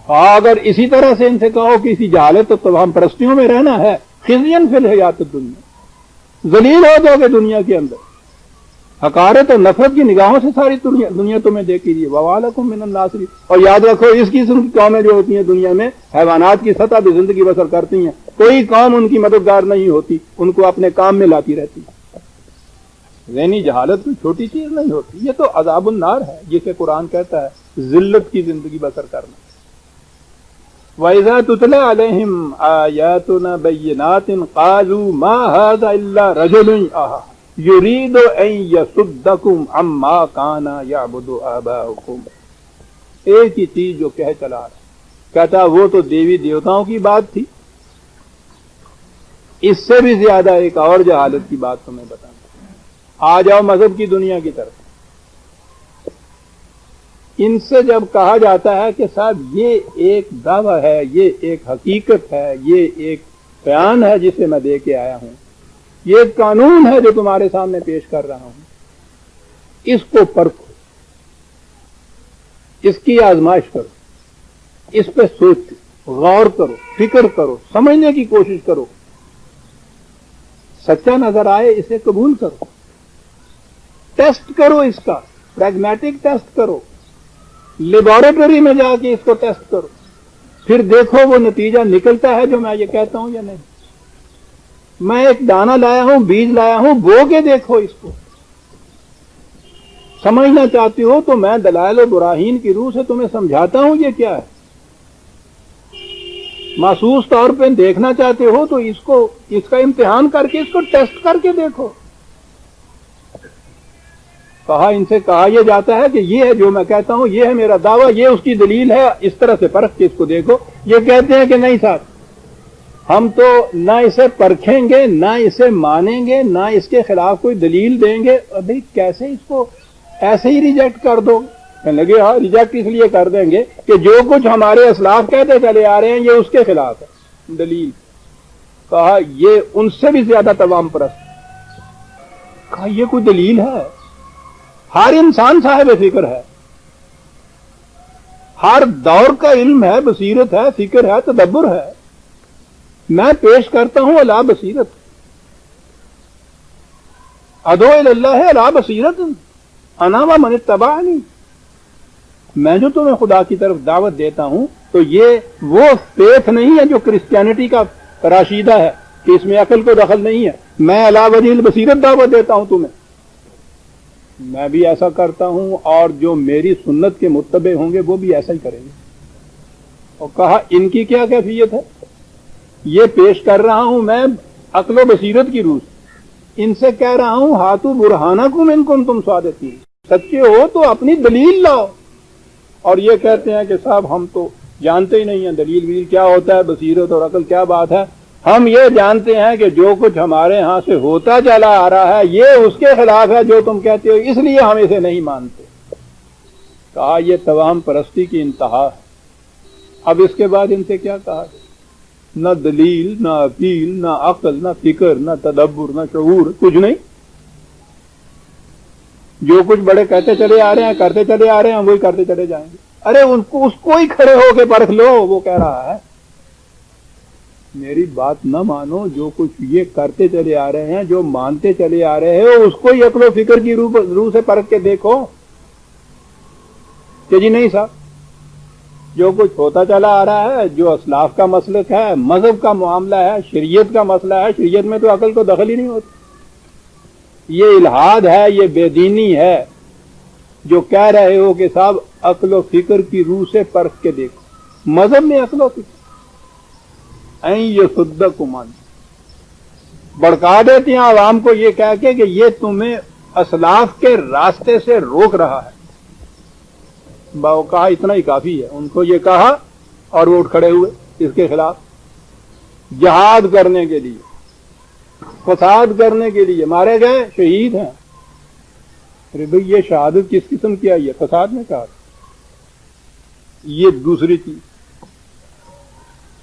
ہاں، اگر اسی طرح سے ان سے کہو کہ اسی جہالت و توہم پرستیوں میں رہنا ہے، خزین فی الحیات الدنیا، ذلیل ہو جاؤ گے دنیا کے اندر، حقارت اور نفرت کی نگاہوں سے ساری دنیا تمہیں دیکھی دی۔ وَوَالَكُم مِّنَ النَّاصِرِينَ۔ اور یاد رکھو، اس قسم کی قومیں جو ہوتی ہیں دنیا میں، حیوانات کی سطح پہ زندگی بسر کرتی ہیں، کوئی قوم ان کی مددگار نہیں ہوتی، ان کو اپنے کام میں لاتی رہتی ہے۔ ذہنی جہالت کوئی چھوٹی چیز نہیں ہوتی، یہ تو عذاب النار ہے، جسے قرآن کہتا ہے ذلت کی زندگی بسر کرنا۔ وَإِذَا تُتْلَىٰ عَلَيْهِمْ آيَاتُنَا بَيِّنَاتٍ قَالُوا مَا هَٰذَا إِلَّا رَجُلٌ یرید ان یصدکم عما کان یعبد آباؤکم، ایک ہی چیز جو کہہ چلا رہا، کہتا وہ تو دیوی دیوتاؤں کی بات تھی، اس سے بھی زیادہ ایک اور جہالت کی بات تمہیں بتانا، آ جاؤ مذہب کی دنیا کی طرف۔ ان سے جب کہا جاتا ہے کہ صاحب یہ ایک دعویٰ ہے، یہ ایک حقیقت ہے، یہ ایک بیان ہے جسے میں دے کے آیا ہوں، یہ ایک قانون ہے جو تمہارے سامنے پیش کر رہا ہوں، اس کو پرکھو، اس کی آزمائش کرو، اس پہ سوچو، غور کرو، فکر کرو، سمجھنے کی کوشش کرو، سچا نظر آئے اسے قبول کرو، ٹیسٹ کرو، اس کا پریگمیٹک ٹیسٹ کرو، لیبارٹری میں جا کے اس کو ٹیسٹ کرو، پھر دیکھو وہ نتیجہ نکلتا ہے جو میں یہ کہتا ہوں یا نہیں۔ میں ایک دانہ لایا ہوں، بیج لایا ہوں، بو کے دیکھو اس کو۔ سمجھنا چاہتے ہو تو میں دلائل و براہین کی روح سے تمہیں سمجھاتا ہوں یہ کیا ہے۔ محسوس طور پہ دیکھنا چاہتے ہو تو اس کا امتحان کر کے، اس کو ٹیسٹ کر کے دیکھو۔ ان سے کہا یہ جاتا ہے کہ یہ ہے جو میں کہتا ہوں، یہ ہے میرا دعویٰ، یہ اس کی دلیل ہے، اس طرح سے پرکھ کے اس کو دیکھو۔ یہ کہتے ہیں کہ نہیں صاحب، ہم تو نہ اسے پرکھیں گے، نہ اسے مانیں گے، نہ اس کے خلاف کوئی دلیل دیں گے۔ ابھی کیسے اس کو ایسے ہی ریجیکٹ کر دو؟ کہنے لگے ہاں ریجیکٹ اس لیے کر دیں گے کہ جو کچھ ہمارے اسلاف کہتے چلے آ رہے ہیں یہ اس کے خلاف ہے دلیل۔ کہا یہ ان سے بھی زیادہ توام پرست۔ کہا یہ کوئی دلیل ہے؟ ہر انسان صاحب فکر ہے، ہر دور کا علم ہے، بصیرت ہے، فکر ہے، تدبر ہے۔ میں پیش کرتا ہوں علی بصیرت، ادعو الی اللہ علی بصیرت انا و من اتبعنی۔ میں جو تمہیں خدا کی طرف دعوت دیتا ہوں تو یہ وہ فیتھ نہیں ہے جو کرسچینٹی کا راشیدہ ہے کہ اس میں عقل کو دخل نہیں ہے۔ میں علی وجہ البصیرت دعوت دیتا ہوں تمہیں، میں بھی ایسا کرتا ہوں، اور جو میری سنت کے متبع ہوں گے وہ بھی ایسا ہی کریں گے۔ اور کہا ان کی کیا کیفیت ہے؟ یہ پیش کر رہا ہوں میں عقل و بصیرت کی روح سے، ان سے کہہ رہا ہوں ہاتھو برہانکم ان کنتم صادقین، سچے ہو تو اپنی دلیل لاؤ۔ اور یہ کہتے ہیں کہ صاحب ہم تو جانتے ہی نہیں ہیں دلیل ویل کیا ہوتا ہے، بصیرت اور عقل کیا بات ہے، ہم یہ جانتے ہیں کہ جو کچھ ہمارے ہاں سے ہوتا چلا آ رہا ہے یہ اس کے خلاف ہے جو تم کہتے ہو، اس لیے ہم اسے نہیں مانتے۔ کہا یہ توام پرستی کی انتہا ہے۔ اب اس کے بعد ان سے کیا کہا؟ نہ دلیل، نہ اپیل، نہ عقل، نہ فکر، نہ تدبر، نہ شعور، کچھ نہیں۔ جو کچھ بڑے کہتے چلے آ رہے ہیں، کرتے چلے آ رہے ہیں، وہی کرتے چلے جائیں گے۔ ارے اس کو ہی کھڑے ہو کے پرکھ لو، وہ کہہ رہا ہے میری بات نہ مانو، جو کچھ یہ کرتے چلے آ رہے ہیں، جو مانتے چلے آ رہے ہیں، اس کو ہی عقل و فکر کی روح سے پرکھ کے دیکھو کہ جی نہیں صاحب جو کچھ ہوتا چلا آ رہا ہے، جو اسلاف کا مسلک ہے، مذہب کا معاملہ ہے، شریعت کا مسئلہ ہے، شریعت میں تو عقل کو دخل ہی نہیں ہوتی۔ یہ الحاد ہے، یہ بے دینی ہے جو کہہ رہے ہو کہ صاحب عقل و فکر کی روح سے پرکھ کے دیکھو۔ مذہب میں عقل و فکر این یصدکم عن، بڑکا دیتے ہیں عوام کو یہ کہہ کے کہ یہ تمہیں اسلاف کے راستے سے روک رہا ہے۔ باو کہا اتنا ہی کافی ہے۔ ان کو یہ کہا اور وہ اٹھ کھڑے ہوئے اس کے خلاف، جہاد کرنے کے لیے، فساد کرنے کے لیے، مارے گئے، شہید ہیں۔ ارے بھئی یہ شہادت کس قسم کی آئی ہے؟ فساد میں کہا یہ دوسری چیز۔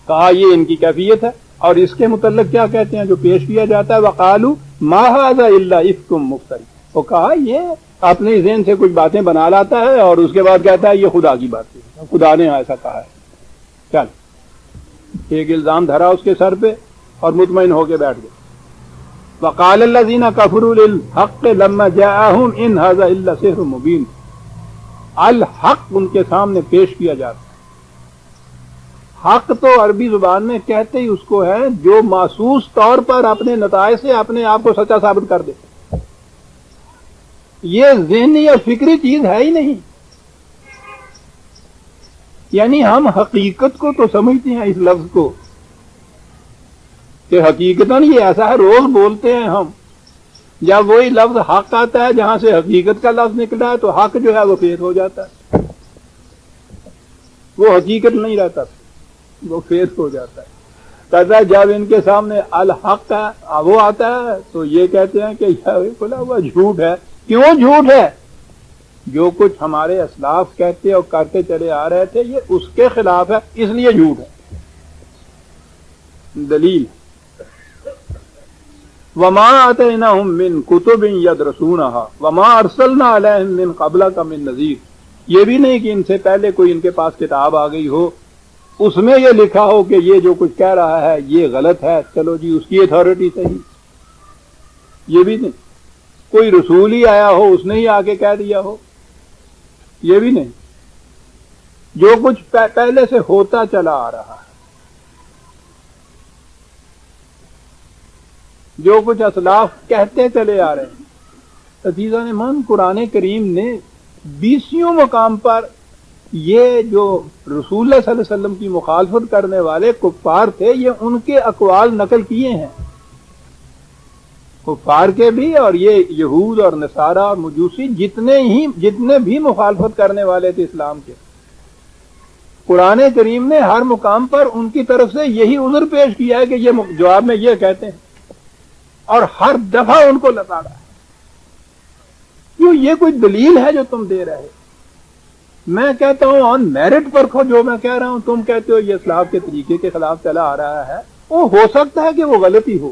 کہا یہ ان کی کیفیت ہے۔ اور اس کے متعلق کیا کہتے ہیں جو پیش کیا جاتا ہے؟ وقالوا ما هذا الا افک مفتری۔ وہ کہا یہ اپنے ذہن سے کچھ باتیں بنا لاتا ہے اور اس کے بعد کہتا ہے یہ خدا کی بات ہے، خدا نے ایسا کہا ہے۔ چل ایک الزام دھرا اس کے سر پہ اور مطمئن ہو کے بیٹھ گئے۔ وقال الذين كفروا للحق لما جاءهم ان هذا الا سحر مبين۔ الحق ان کے سامنے پیش کیا جاتا ہے۔ حق تو عربی زبان میں کہتے ہی اس کو ہے جو محسوس طور پر اپنے نتائج سے اپنے آپ کو سچا ثابت کر دے۔ یہ ذہنی اور فکری چیز ہے ہی نہیں۔ یعنی ہم حقیقت کو تو سمجھتے ہیں اس لفظ کو کہ حقیقتاً یہ ایسا ہے، روز بولتے ہیں ہم جب وہی لفظ حق آتا ہے جہاں سے حقیقت کا لفظ نکلا ہے تو حق جو ہے وہ فیض ہو جاتا ہے، وہ حقیقت نہیں رہتا، وہ فیض ہو جاتا ہے۔ کہتا ہے جب ان کے سامنے الحق ہے وہ آتا ہے تو یہ کہتے ہیں کہ یہ کھلا ہوا جھوٹ ہے۔ کیوں جھوٹ ہے؟ جو کچھ ہمارے اسلاف کہتے اور کرتے چلے آ رہے تھے یہ اس کے خلاف ہے، اس لیے جھوٹ ہے۔ دلیل وما آتیناہم من کتب یدرسونها وما ارسلنا علیہم من قبلک من نذیر، یہ بھی نہیں کہ ان سے پہلے کوئی ان کے پاس کتاب آ گئی ہو اس میں یہ لکھا ہو کہ یہ جو کچھ کہہ رہا ہے یہ غلط ہے، چلو جی اس کی اتھارٹی صحیح، یہ بھی نہیں۔ کوئی رسول ہی آیا ہو اس نے ہی آ کے کہہ دیا ہو، یہ بھی نہیں۔ جو کچھ پہلے سے ہوتا چلا آ رہا ہے، جو کچھ اسلاف کہتے چلے آ رہے ہیں۔ عزیزان من، قرآن کریم نے 20 مقام پر یہ جو رسول اللہ صلی اللہ علیہ وسلم کی مخالفت کرنے والے کفار تھے یہ ان کے اقوال نقل کیے ہیں، کفار کے بھی، اور یہ یہود اور نصارہ اور مجوسی جتنے بھی مخالفت کرنے والے تھے اسلام کے، قرآن کریم نے ہر مقام پر ان کی طرف سے یہی عذر پیش کیا ہے کہ یہ جواب میں یہ کہتے ہیں، اور ہر دفعہ ان کو لتاڑا ہے۔ کیوں؟ یہ کوئی دلیل ہے جو تم دے رہے ہو؟ میں کہتا ہوں آن میرٹ پرکھو جو میں کہہ رہا ہوں، تم کہتے ہو یہ اسلاف کے طریقے کے خلاف چلا آ رہا ہے، وہ ہو سکتا ہے کہ وہ غلطی ہو،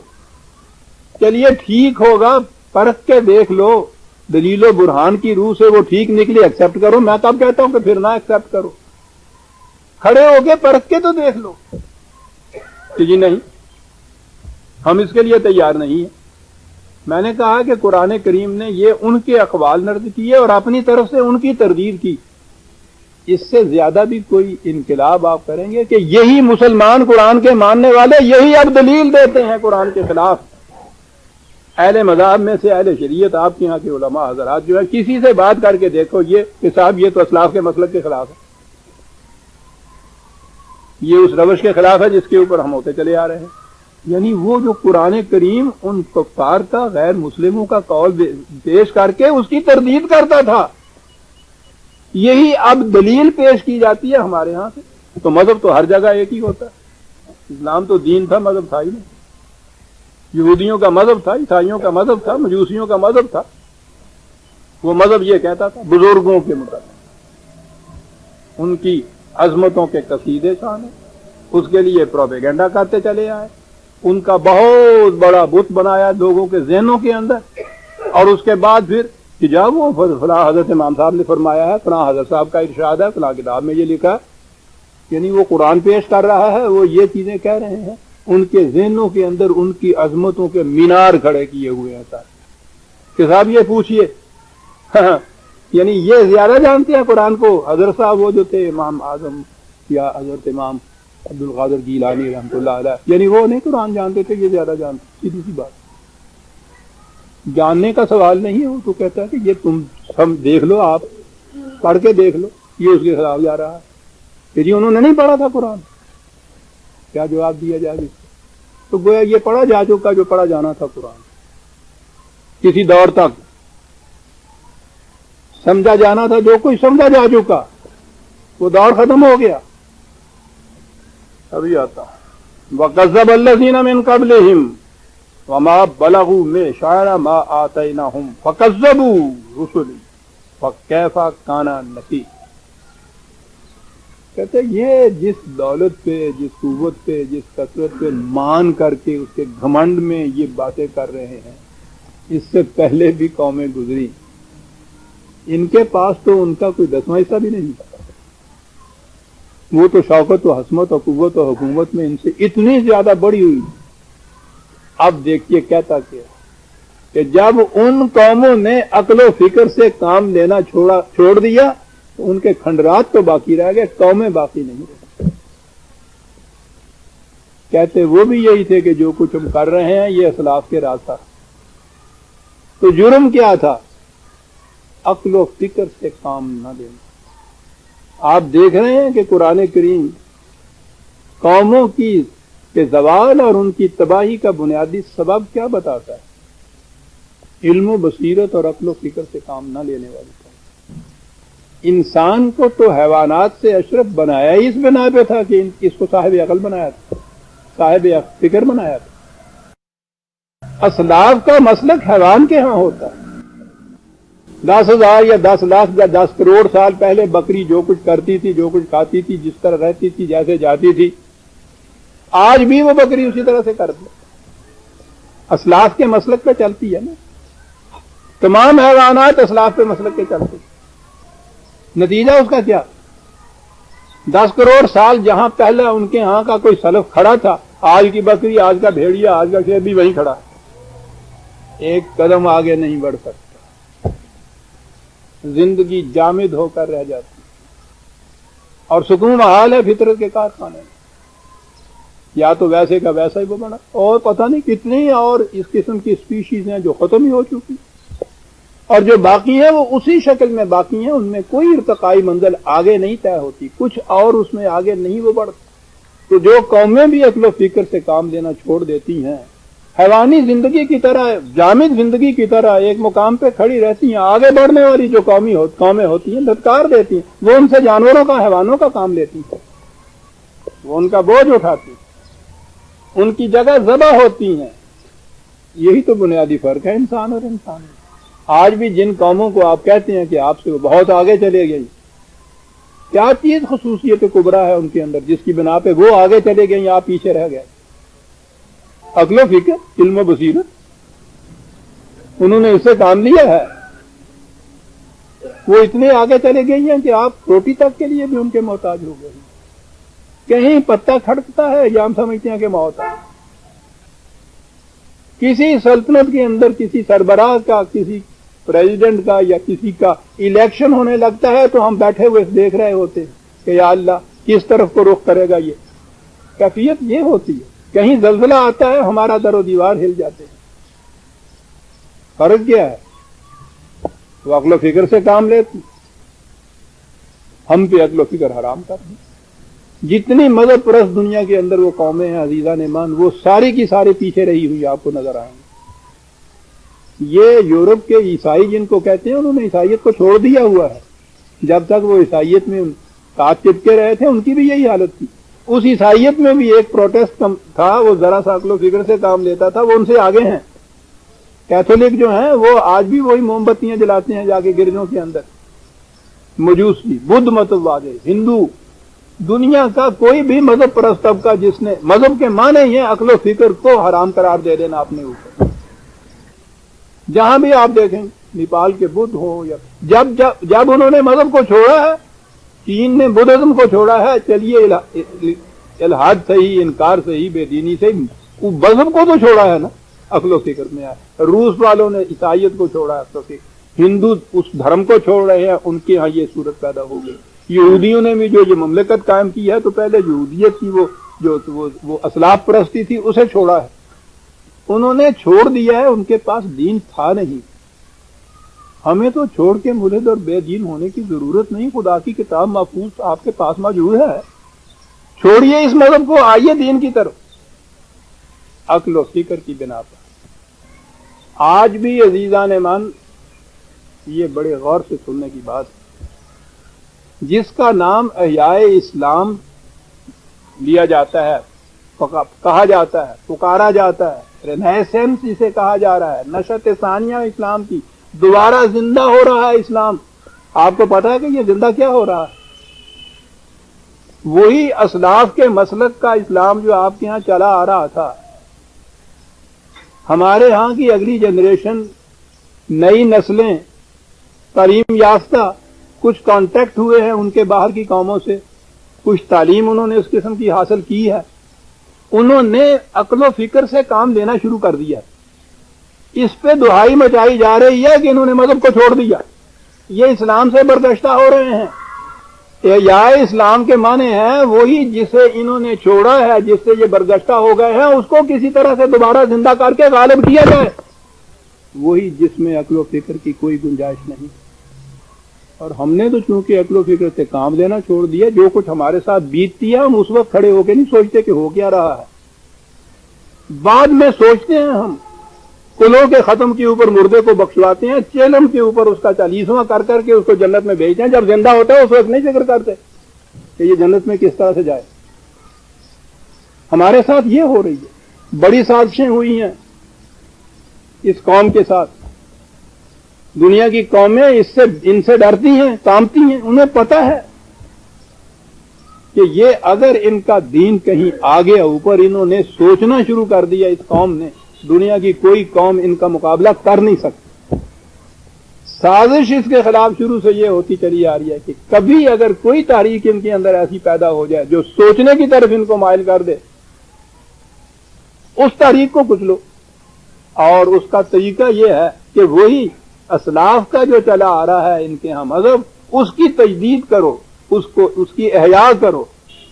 چلیے ٹھیک ہوگا، پرکھ کے دیکھ لو، دلیل و برہان کی روح سے وہ ٹھیک نکلی ایکسپٹ کرو۔ میں تب کہتا ہوں کہ پھر نہ ایکسپٹ کرو، کھڑے ہو کے پرکھ کے تو دیکھ لو کہ جی نہیں، ہم اس کے لیے تیار نہیں ہیں۔ میں نے کہا کہ قرآن کریم نے یہ ان کے اقوال نقل کیے اور اپنی طرف سے ان کی تردید کی، اس سے زیادہ بھی کوئی انقلاب آپ کریں گے کہ یہی مسلمان قرآن کے ماننے والے یہی اب دلیل دیتے ہیں قرآن کے خلاف۔ اہل مذہب میں سے اہل شریعت آپ کے یہاں کے علماء حضرات جو ہے، کسی سے بات کر کے دیکھو یہ کہ صاحب یہ تو اسلاف کے مسلک کے خلاف ہے، یہ اس روش کے خلاف ہے جس کے اوپر ہم ہوتے چلے آ رہے ہیں۔ یعنی وہ جو قرآن کریم ان کفار کا، غیر مسلموں کا قول پیش کر کے اس کی تردید کرتا تھا، یہی اب دلیل پیش کی جاتی ہے ہمارے ہاں سے۔ تو مذہب تو ہر جگہ ایک ہی ہوتا ہے، اسلام تو دین تھا، مذہب تھا ہی نہیں۔ یہودیوں کا مذہب تھا، عیسائیوں کا مذہب تھا، مجوسیوں کا مذہب تھا، وہ مذہب یہ کہتا تھا بزرگوں کے مطابق ان کی عظمتوں کے قصیدے شان، اس کے لیے پروپیگنڈا کرتے چلے آئے، ان کا بہت بڑا بت بنایا لوگوں کے ذہنوں کے اندر، اور اس کے بعد پھر کہ جب وہ فلاں حضرت امام صاحب نے فرمایا ہے، فلاں حضرت صاحب کا ارشاد ہے، فلاں کتاب میں یہ لکھا ہے، یعنی وہ قرآن پیش کر رہا ہے، وہ یہ چیزیں کہہ رہے ہیں، ان کے ذہنوں کے اندر ان کی عظمتوں کے مینار کھڑے کیے ہوئے ہیں سارے کہ صاحب یہ پوچھئے یعنی یہ زیادہ جانتے ہیں قرآن کو حضرت صاحب وہ جو تھے امام اعظم یا حضرت امام عبد القادر جیلانی رحمۃ اللہ علیہ، یعنی وہ نہیں قرآن جانتے تھے، یہ زیادہ جانتے، سیدھی سی بات، جاننے کا سوال نہیں ہے۔ وہ تو کہتا ہے کہ یہ تم ہم دیکھ لو، آپ پڑھ کے دیکھ لو، یہ اس کے خلاف جا رہا ہے کہ جی انہوں نے نہیں پڑھا تھا قرآن، کیا جواب دیا جائے گا؟ تو گویا یہ پڑھا جا چکا جو پڑھا جانا تھا قرآن، کسی دور تک سمجھا جانا تھا، جو کچھ سمجھا جا چکا وہ دور ختم ہو گیا۔ ابھی آتا ہوں وَكَذَّبَ الَّذِينَ مِن قَبْلِهِمْ وَمَا بَلَغُوا مِعْشَارَ مَا آتَيْنَاهُمْ فَكَذَّبُوا رُسُلِي فَكَيْفَ كَانَ نَكِيرِ۔ کہتے ہیں یہ جس دولت پہ، جس قوت پہ، جس کثرت پہ مان کر کے اس کے گھمنڈ میں یہ باتیں کر رہے ہیں، اس سے پہلے بھی قومیں گزری، ان کے پاس تو ان کا کوئی 10واں حصہ بھی نہیں تھا، وہ تو شوکت و حسمت و قوت و حکومت میں ان سے اتنی زیادہ بڑی ہوئی۔ اب دیکھیے کہتا کیا کہ جب ان قوموں نے عقل و فکر سے کام لینا چھوڑ دیا تو ان کے کھنڈرات تو باقی رہ گئے، قومیں باقی نہیں رہی۔ کہتے وہ بھی یہی تھے کہ جو کچھ ہم کر رہے ہیں یہ اسلاف کے راستہ، تو جرم کیا تھا؟ عقل و فکر سے کام نہ لینا۔ آپ دیکھ رہے ہیں کہ قرآن کریم قوموں کی کے زوال اور ان کی تباہی کا بنیادی سبب کیا بتاتا ہے؟ علم و بصیرت اور عقل و فکر سے کام نہ لینے والی قوم. انسان کو تو حیوانات سے اشرف بنایا ہی اس بنا پہ تھا کہ اس کو صاحب عقل بنایا تھا، صاحب فکر بنایا تھا. اسلاف کا مسلک حیوان کے ہاں ہوتا ہے. 10,000 یا 10 لاکھ یا 10 کروڑ سال پہلے بکری جو کچھ کرتی تھی، جو کچھ کھاتی تھی، جس طرح رہتی تھی، جیسے جاتی تھی، آج بھی وہ بکری اسی طرح سے کرتی. اسلاف کے مسلک پہ چلتی ہے نا. تمام حیوانات اسلاف پہ مسلک پہ چلتے. نتیجہ اس کا کیا؟ 10 کروڑ سال جہاں پہلے ان کے ہاں کا کوئی سلف کھڑا تھا، آج کی بکری، آج کا بھیڑیا، آج کا شیر بھی وہیں کھڑا ہے. ایک قدم آگے نہیں بڑھ سکتا. زندگی جامد ہو کر رہ جاتی اور سکون حال ہے فطرت کے کارخانے میں. یا تو ویسے کا ویسا ہی وہ بنا، اور پتہ نہیں کتنی اور اس قسم کی اسپیشیز ہیں جو ختم ہی ہو چکی، اور جو باقی ہیں وہ اسی شکل میں باقی ہیں. ان میں کوئی ارتقائی منزل آگے نہیں طے ہوتی، کچھ اور اس میں آگے نہیں وہ بڑھتی. تو جو قومیں بھی عقل و فکر سے کام لینا چھوڑ دیتی ہیں، حیوانی زندگی کی طرح، جامد زندگی کی طرح ایک مقام پہ کھڑی رہتی ہیں، آگے بڑھنے والی جو قومیں ہوتی ہیں دھتکار دیتی ہیں. وہ ان سے جانوروں کا، حیوانوں کا کام لیتی ہیں، وہ ان کا بوجھ اٹھاتی ہیں، ان کی جگہ ذبح ہوتی ہیں. یہی تو بنیادی فرق ہے انسان اور انسان میں. آج بھی جن قوموں کو آپ کہتے ہیں کہ آپ سے وہ بہت آگے چلے گئی، کیا چیز خصوصیت کبرا ہے ان کے اندر جس کی بنا پہ وہ آگے چلے گئیں، آپ پیچھے رہ گئے؟ عقل و فکر، علم و بصیرت. انہوں نے اس سے کام لیا ہے. وہ اتنے آگے چلے گئی ہیں کہ آپ روٹی تک کے لیے بھی ان کے محتاج ہو گئے. کہیں پتہ کھڑکتا ہے یا ہم سمجھتے ہیں کہ موت ہے. کسی سلطنت کے اندر کسی سربراہ کا، کسی پریزیڈنٹ کا یا کسی کا الیکشن ہونے لگتا ہے تو ہم بیٹھے ہوئے دیکھ رہے ہوتے ہیں کہ یا اللہ کس طرف کو رخ کرے گا. یہ کیفیت یہ ہوتی ہے. کہیں زلزلہ آتا ہے ہمارا در و دیوار ہل جاتے ہیں. فرق کیا ہے؟ وہ عقل و فکر سے کام لیتے، ہم پہ عقل و فکر حرام کر دیں. جتنی مذہب پرست دنیا کے اندر وہ قومیں ہیں عزیزان ایمان، وہ ساری کی ساری پیچھے رہی ہوئی آپ کو نظر آئیں گے. یہ یورپ کے عیسائی جن کو کہتے ہیں، انہوں نے عیسائیت کو چھوڑ دیا ہوا ہے. جب تک وہ عیسائیت میں ساتھ چپکے رہے تھے ان کی بھی یہی حالت تھی. اس عیسائیت میں بھی ایک پروٹیسٹ تھا، وہ ذرا سا عقل و فکر سے کام لیتا تھا، وہ ان سے آگے ہیں. کیتھولک جو ہیں وہ آج بھی وہی موم بتیاں جلاتے ہیں جا کے گرجوں کے اندر. مجوسی، بدھ متو والے، ہندو، دنیا کا کوئی بھی مذہب پرست طبقہ جس نے، مذہب کے معنی یہ عقل و فکر کو حرام قرار دے دینا اپنے اوپر. جہاں بھی آپ دیکھیں، نیپال کے بدھ ہو یا جب انہوں نے مذہب کو چھوڑا ہے، چین نے بدھزم کو چھوڑا ہے، چلیے الحاد صحیح، انکار صحیح، بے دینی صحیح، وہ مذہب کو تو چھوڑا ہے نا، عقل و فکر میں آئے. روس والوں نے عیسائیت کو چھوڑا ہے، عقل و فکر. ہندو اس دھرم کو چھوڑ رہے ہیں، ان کے ہاں یہ صورت پیدا ہو گئی. یہودیوں نے بھی جو یہ مملکت قائم کی ہے تو پہلے یہودیت کی وہ اسلاف پرستی تھی، اسے چھوڑا ہے. انہوں نے چھوڑ دیا ہے، ان کے پاس دین تھا نہیں. ہمیں تو چھوڑ کے ملحد اور بے دین ہونے کی ضرورت نہیں. خدا کی کتاب محفوظ آپ کے پاس موجود ہے. چھوڑیے اس مذہب کو، آئیے دین کی طرف عقل و فکر کی بنا پر. آج بھی عزیزان ایمان، یہ بڑے غور سے سننے کی بات ہے، جس کا نام احیاء اسلام لیا جاتا ہے، کہا جاتا ہے، پکارا جاتا ہے، رینیسنس اسے کہا جا رہا ہے، نشأت ثانیہ اسلام کی، دوبارہ زندہ ہو رہا ہے اسلام. آپ کو پتا ہے کہ یہ زندہ کیا ہو رہا ہے؟ وہی اسلاف کے مسلک کا اسلام جو آپ کے ہاں چلا آ رہا تھا. ہمارے ہاں کی اگلی جنریشن، نئی نسلیں، تعلیم یافتہ، کچھ کانٹیکٹ ہوئے ہیں ان کے باہر کی قوموں سے، کچھ تعلیم انہوں نے اس قسم کی حاصل کی ہے، انہوں نے عقل و فکر سے کام لینا شروع کر دیا. اس پہ دہائی مچائی جا رہی ہے کہ انہوں نے مذہب کو چھوڑ دیا، یہ اسلام سے برداشتہ ہو رہے ہیں. احیاء اسلام کے معنی ہیں وہی جسے انہوں نے چھوڑا ہے، جس سے یہ برداشتہ ہو گئے ہیں، اس کو کسی طرح سے دوبارہ زندہ کر کے غالب کیا جائے. وہی جس میں عقل و فکر کی کوئی گنجائش نہیں. اور ہم نے تو چونکہ عقل و فکر سے کام لینا چھوڑ دیا، جو کچھ ہمارے ساتھ بیتتی ہے ہم اس وقت کھڑے ہو کے نہیں سوچتے کہ ہو کیا رہا ہے. بعد میں سوچتے ہیں ہم کلوں کے ختم کے اوپر مردے کو بخشواتے ہیں، چیلم کے اوپر اس کا 40واں کر کر کے اس کو جنت میں بھیجتے ہیں، جب زندہ ہوتا ہے اس وقت نہیں ذکر کرتے کہ یہ جنت میں کس طرح سے جائے۔ ہمارے ساتھ یہ ہو رہی ہے، بڑی سازشیں ہوئی ہیں اس قوم کے ساتھ۔ دنیا کی قومیں ان سے ڈرتی ہیں، کانپتی ہیں، انہیں پتہ ہے کہ یہ اگر ان کا دین کہیں آگے اوپر انہوں نے سوچنا شروع کر دیا، اس قوم نے، دنیا کی کوئی قوم ان کا مقابلہ کر نہیں سکتی۔ سازش اس کے خلاف شروع سے یہ ہوتی چلی آ رہی ہے کہ کبھی اگر کوئی تحریک ان کے اندر ایسی پیدا ہو جائے جو سوچنے کی طرف ان کو مائل کر دے، اس تحریک کو کچھ لو۔ اور اس کا طریقہ یہ ہے کہ وہی اسلاف کا جو چلا آ رہا ہے ان کے ہاں مذہب، اس کی تجدید کرو، اس کی احیاء کرو،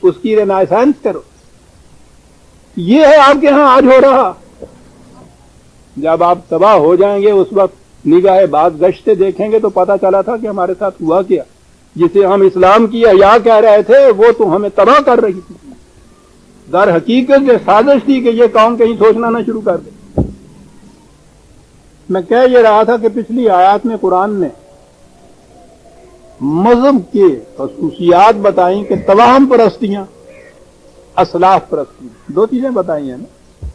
اس کی رینائسنس کرو۔ یہ ہے آپ کے ہاں آج ہو رہا۔ جب آپ تباہ ہو جائیں گے اس وقت نگاہ بعد گشتے دیکھیں گے تو پتہ چلا تھا کہ ہمارے ساتھ ہوا کیا۔ جسے ہم اسلام کی احیاء کہہ رہے تھے وہ تو ہمیں تباہ کر رہی تھی۔ در حقیقت یہ سازش تھی کہ یہ قوم کہیں سوچنا نہ شروع کر دے۔ میں کہہ یہ رہا تھا کہ پچھلی آیات میں قرآن نے مذہب کے خصوصیات بتائیں کہ توہم پرستیاں، اسلاف پرستیاں، دو چیزیں بتائی ہیں نا۔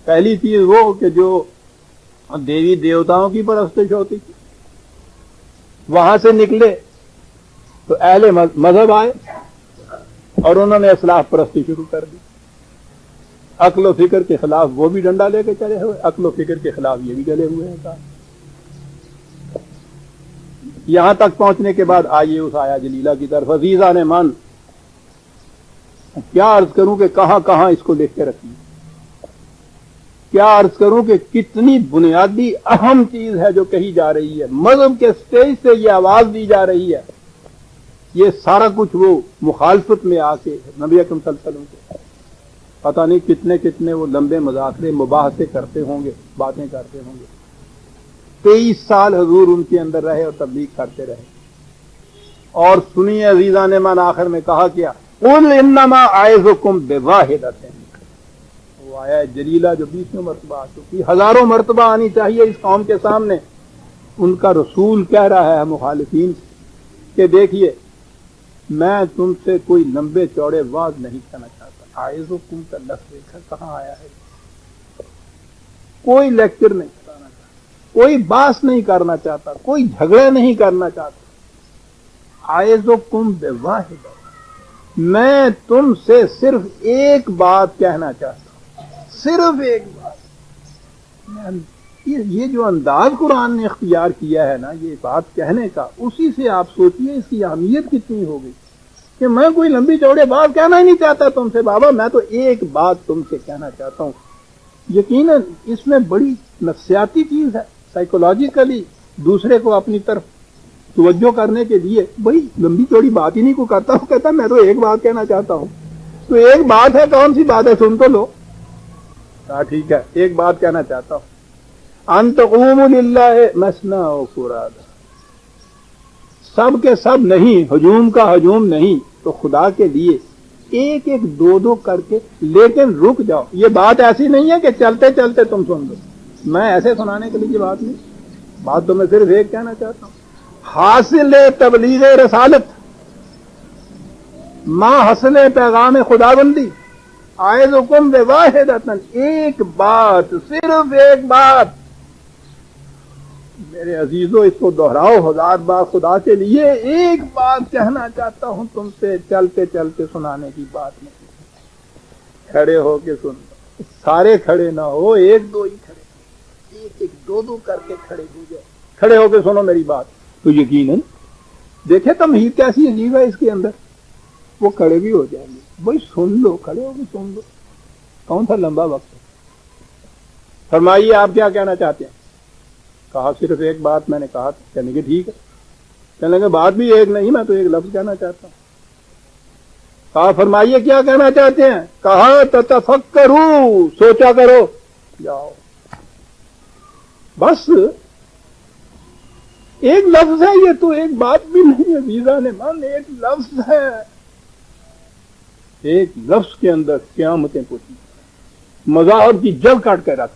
پہلی چیز وہ کہ جو دیوی دیوتاؤں کی پرستش ہوتی تھی، وہاں سے نکلے تو اہل مذہب آئے اور انہوں نے اسلاف پرستی شروع کر دی۔ عقل و فکر کے خلاف وہ بھی ڈنڈا لے کے چلے ہوئے، عقل و فکر کے خلاف یہ بھی چلے ہوئے ہیں۔ یہاں تک پہنچنے کے بعد آئیے اس آیا جلیلہ کی طرف۔ عزیزان من، کیا عرض کروں کہ کہاں کہاں اس کو لکھ کے رکھی، کیا عرض کروں کہ کتنی بنیادی اہم چیز ہے جو کہی جا رہی ہے، مذہب کے سٹیج سے یہ آواز دی جا رہی ہے۔ یہ سارا کچھ وہ مخالفت میں آ کے نبی اکرم صلی اللہ علیہ وسلم کے پتہ نہیں کتنے کتنے وہ لمبے مذاکرے مباحثے کرتے ہوں گے، باتیں کرتے ہوں گے۔ 23 سال حضور ان کے اندر رہے اور تبلیغ کرتے رہے۔ اور سنیے عزیزان من، آخر میں کہا کیا، قل انما اعظکم بواحدۃ۔ وہ آیا جلیلہ جو 20ویں مرتبہ آ چکی، ہزاروں مرتبہ آنی چاہیے اس قوم کے سامنے۔ ان کا رسول کہہ رہا ہے مخالفین کہ دیکھیے میں تم سے کوئی لمبے چوڑے وعظ نہیں کرنا چاہتا۔ اعظکم کا لفظ دیکھا کہاں آیا ہے۔ کوئی لیکچر نہیں کرانا چاہتا، کوئی بحث نہیں کرنا چاہتا، کوئی جھگڑے نہیں کرنا چاہتا۔ اعظکم بواحدۃ، میں تم سے صرف ایک بات کہنا چاہتا ہوں، صرف ایک بات۔ یہ جو انداز قرآن نے اختیار کیا ہے نا یہ بات کہنے کا، اسی سے آپ سوچئے اس کی اہمیت کتنی ہو گئی کہ میں کوئی لمبی چوڑے بات کہنا ہی نہیں چاہتا تم سے، بابا میں تو ایک بات تم سے کہنا چاہتا ہوں۔ یقیناً اس میں بڑی نفسیاتی چیز ہے، سائیکولوجیکلی دوسرے کو اپنی طرف توجہ کرنے کے لیے بڑی لمبی چوڑی بات ہی نہیں کو کرتا، وہ کہتا میں تو ایک بات کہنا چاہتا ہوں۔ تو ایک بات ہے، کون سی بات ہے سن تو لو۔ ہاں ٹھیک ہے، ایک بات کہنا چاہتا ہوں، ان تقوموا للہ مثنی و فرادا، سب کے سب نہیں، ہجوم کا ہجوم نہیں، تو خدا کے لیے ایک ایک دو دو کر کے، لیکن رک جاؤ۔ یہ بات ایسی نہیں ہے کہ چلتے چلتے تم سن لو، میں ایسے سنانے کے لیے بات نہیں، بات تو میں صرف ایک کہنا چاہتا ہوں۔ حاصل تبلیغ رسالت، ماں حاصل پیغام خدا بندی، اعظکم بواحدۃ، ایک بات، صرف ایک بات۔ میرے عزیزو اس کو دہراؤ 1000 بار، خدا کے لیے ایک بات کہنا چاہتا ہوں تم سے، چلتے چلتے سنانے کی بات نہیں۔ کھڑے ہو کے سن، سارے کھڑے نہ ہو، ایک دو ہی کھڑے، ایک ایک دو دو کر کے کھڑے ہو جائے، کھڑے ہو کے سنو میری بات۔ تو یقیناً دیکھیں تمہید کیسی عجیب ہے اس کے اندر، وہ کھڑے بھی ہو جائیں گے۔ بھائی سن لو، کھڑے ہو کے سن لو، کون سا لمبا وقت ہے۔ فرمائیے آپ کیا کہنا چاہتے ہیں؟ کہا صرف ایک بات، میں نے کہا کہنے کے ٹھیک ہے، کہنے کے بات بھی ایک نہیں، میں تو ایک لفظ کہنا چاہتا ہوں۔ کہا فرمائیے کیا کہنا چاہتے ہیں؟ کہا تتفکروا، سوچا کرو، جاؤ۔ بس ایک لفظ ہے، یہ تو ایک بات بھی نہیں ہے عزیزان من، ایک لفظ ہے، ایک لفظ کے اندر قیامتیں پوچھی، مذاہب کی جڑ کاٹ کے رکھ۔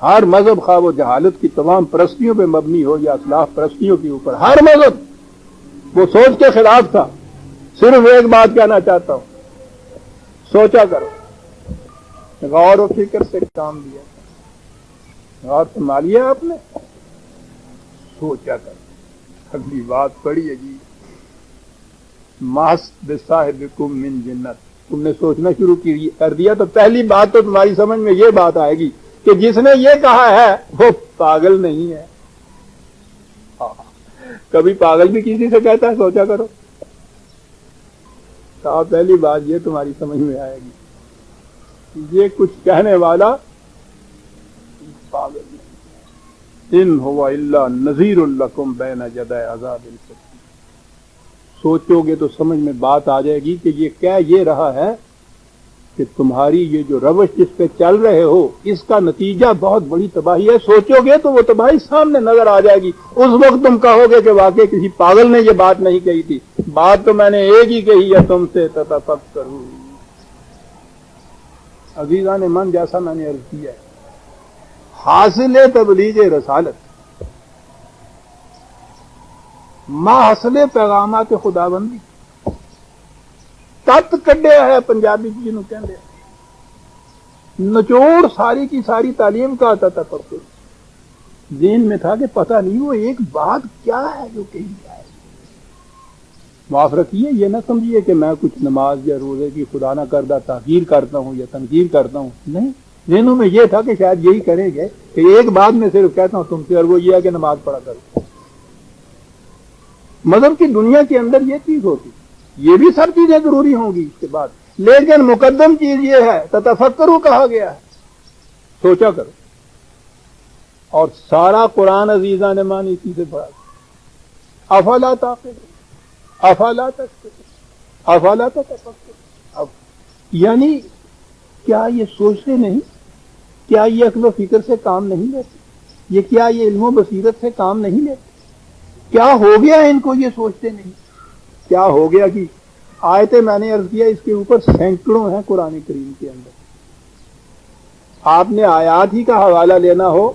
ہر مذہب خواہ وہ جہالت کی تمام پرستیوں پہ مبنی ہو یا اسلاف پرستیوں کے اوپر، ہر مذہب وہ سوچ کے خلاف تھا. صرف ایک بات کہنا چاہتا ہوں، سوچا کرو، غور و فکر سے کام لیا، غور فرما لیا آپ نے، سوچا کرو. اگلی بات بڑی عجیب، ماس بصاحبکم من جنت، تم نے سوچنا شروع کر دیا تو پہلی بات تو تمہاری سمجھ میں یہ بات آئے گی کہ جس نے یہ کہا ہے وہ پاگل نہیں ہے. کبھی پاگل بھی کسی سے کہتا ہے؟ سوچا کرو. تو پہلی بات یہ تمہاری سمجھ میں آئے گی، یہ کچھ کہنے والا پاگل نہیں. ان هو الا نذیر لکم بین یدی عذاب شدید. سوچو گے تو سمجھ میں بات آ جائے گی کہ یہ کیا یہ رہا ہے کہ تمہاری یہ جو روش جس پہ چل رہے ہو اس کا نتیجہ بہت بڑی تباہی ہے. سوچو گے تو وہ تباہی سامنے نظر آ جائے گی. اس وقت تم کہو گے کہ واقعی کسی پاگل نے یہ بات نہیں کہی تھی، بات تو میں نے ایک ہی کہی ہے تم سے، تتفکروا. عزیزان من، جیسا میں نے عرض کیا ہے، حاصل تبلیغ رسالت حاصل پیغامات خداوندی تت کڈیا ہے پنجابی جنوں کہندے نچوڑ ساری کی ساری تعلیم کا آتا تھا. ذہن میں تھا کہ پتہ نہیں وہ ایک بات کیا ہے جو کہی جائے. معاف رکھیے، یہ نہ سمجھیے کہ میں کچھ نماز یا روزے کی خدا نہ کردہ تاخیر کرتا ہوں یا تنقیر کرتا ہوں، نہیں. ذہنوں میں یہ تھا کہ شاید یہی کریں گے کہ ایک بات میں صرف کہتا ہوں تم سے، اور وہ یہ ہے کہ نماز پڑھا کرو. مذہب کی دنیا کے اندر یہ چیز ہوتی، یہ بھی سب چیزیں ضروری ہوں گی اس کے بعد، لیکن مقدم چیز یہ ہے تتفکروا کہا گیا ہے، سوچا کرو. اور سارا قرآن عزیزان نے مانی اسی سے بڑا. افلا تعقلون، افلا تشکرون، افلا تتفکرون. یعنی کیا یہ سوچتے نہیں؟ کیا یہ عقل و فکر سے کام نہیں لیتے؟ یہ کیا یہ علم و بصیرت سے کام نہیں لیتے؟ کیا ہو گیا ان کو یہ سوچتے نہیں؟ کیا ہو گیا کہ آیتیں میں نے عرض کیا اس کے اوپر سینکڑوں ہیں قرآن کریم کے اندر. آپ نے آیات ہی کا حوالہ لینا ہو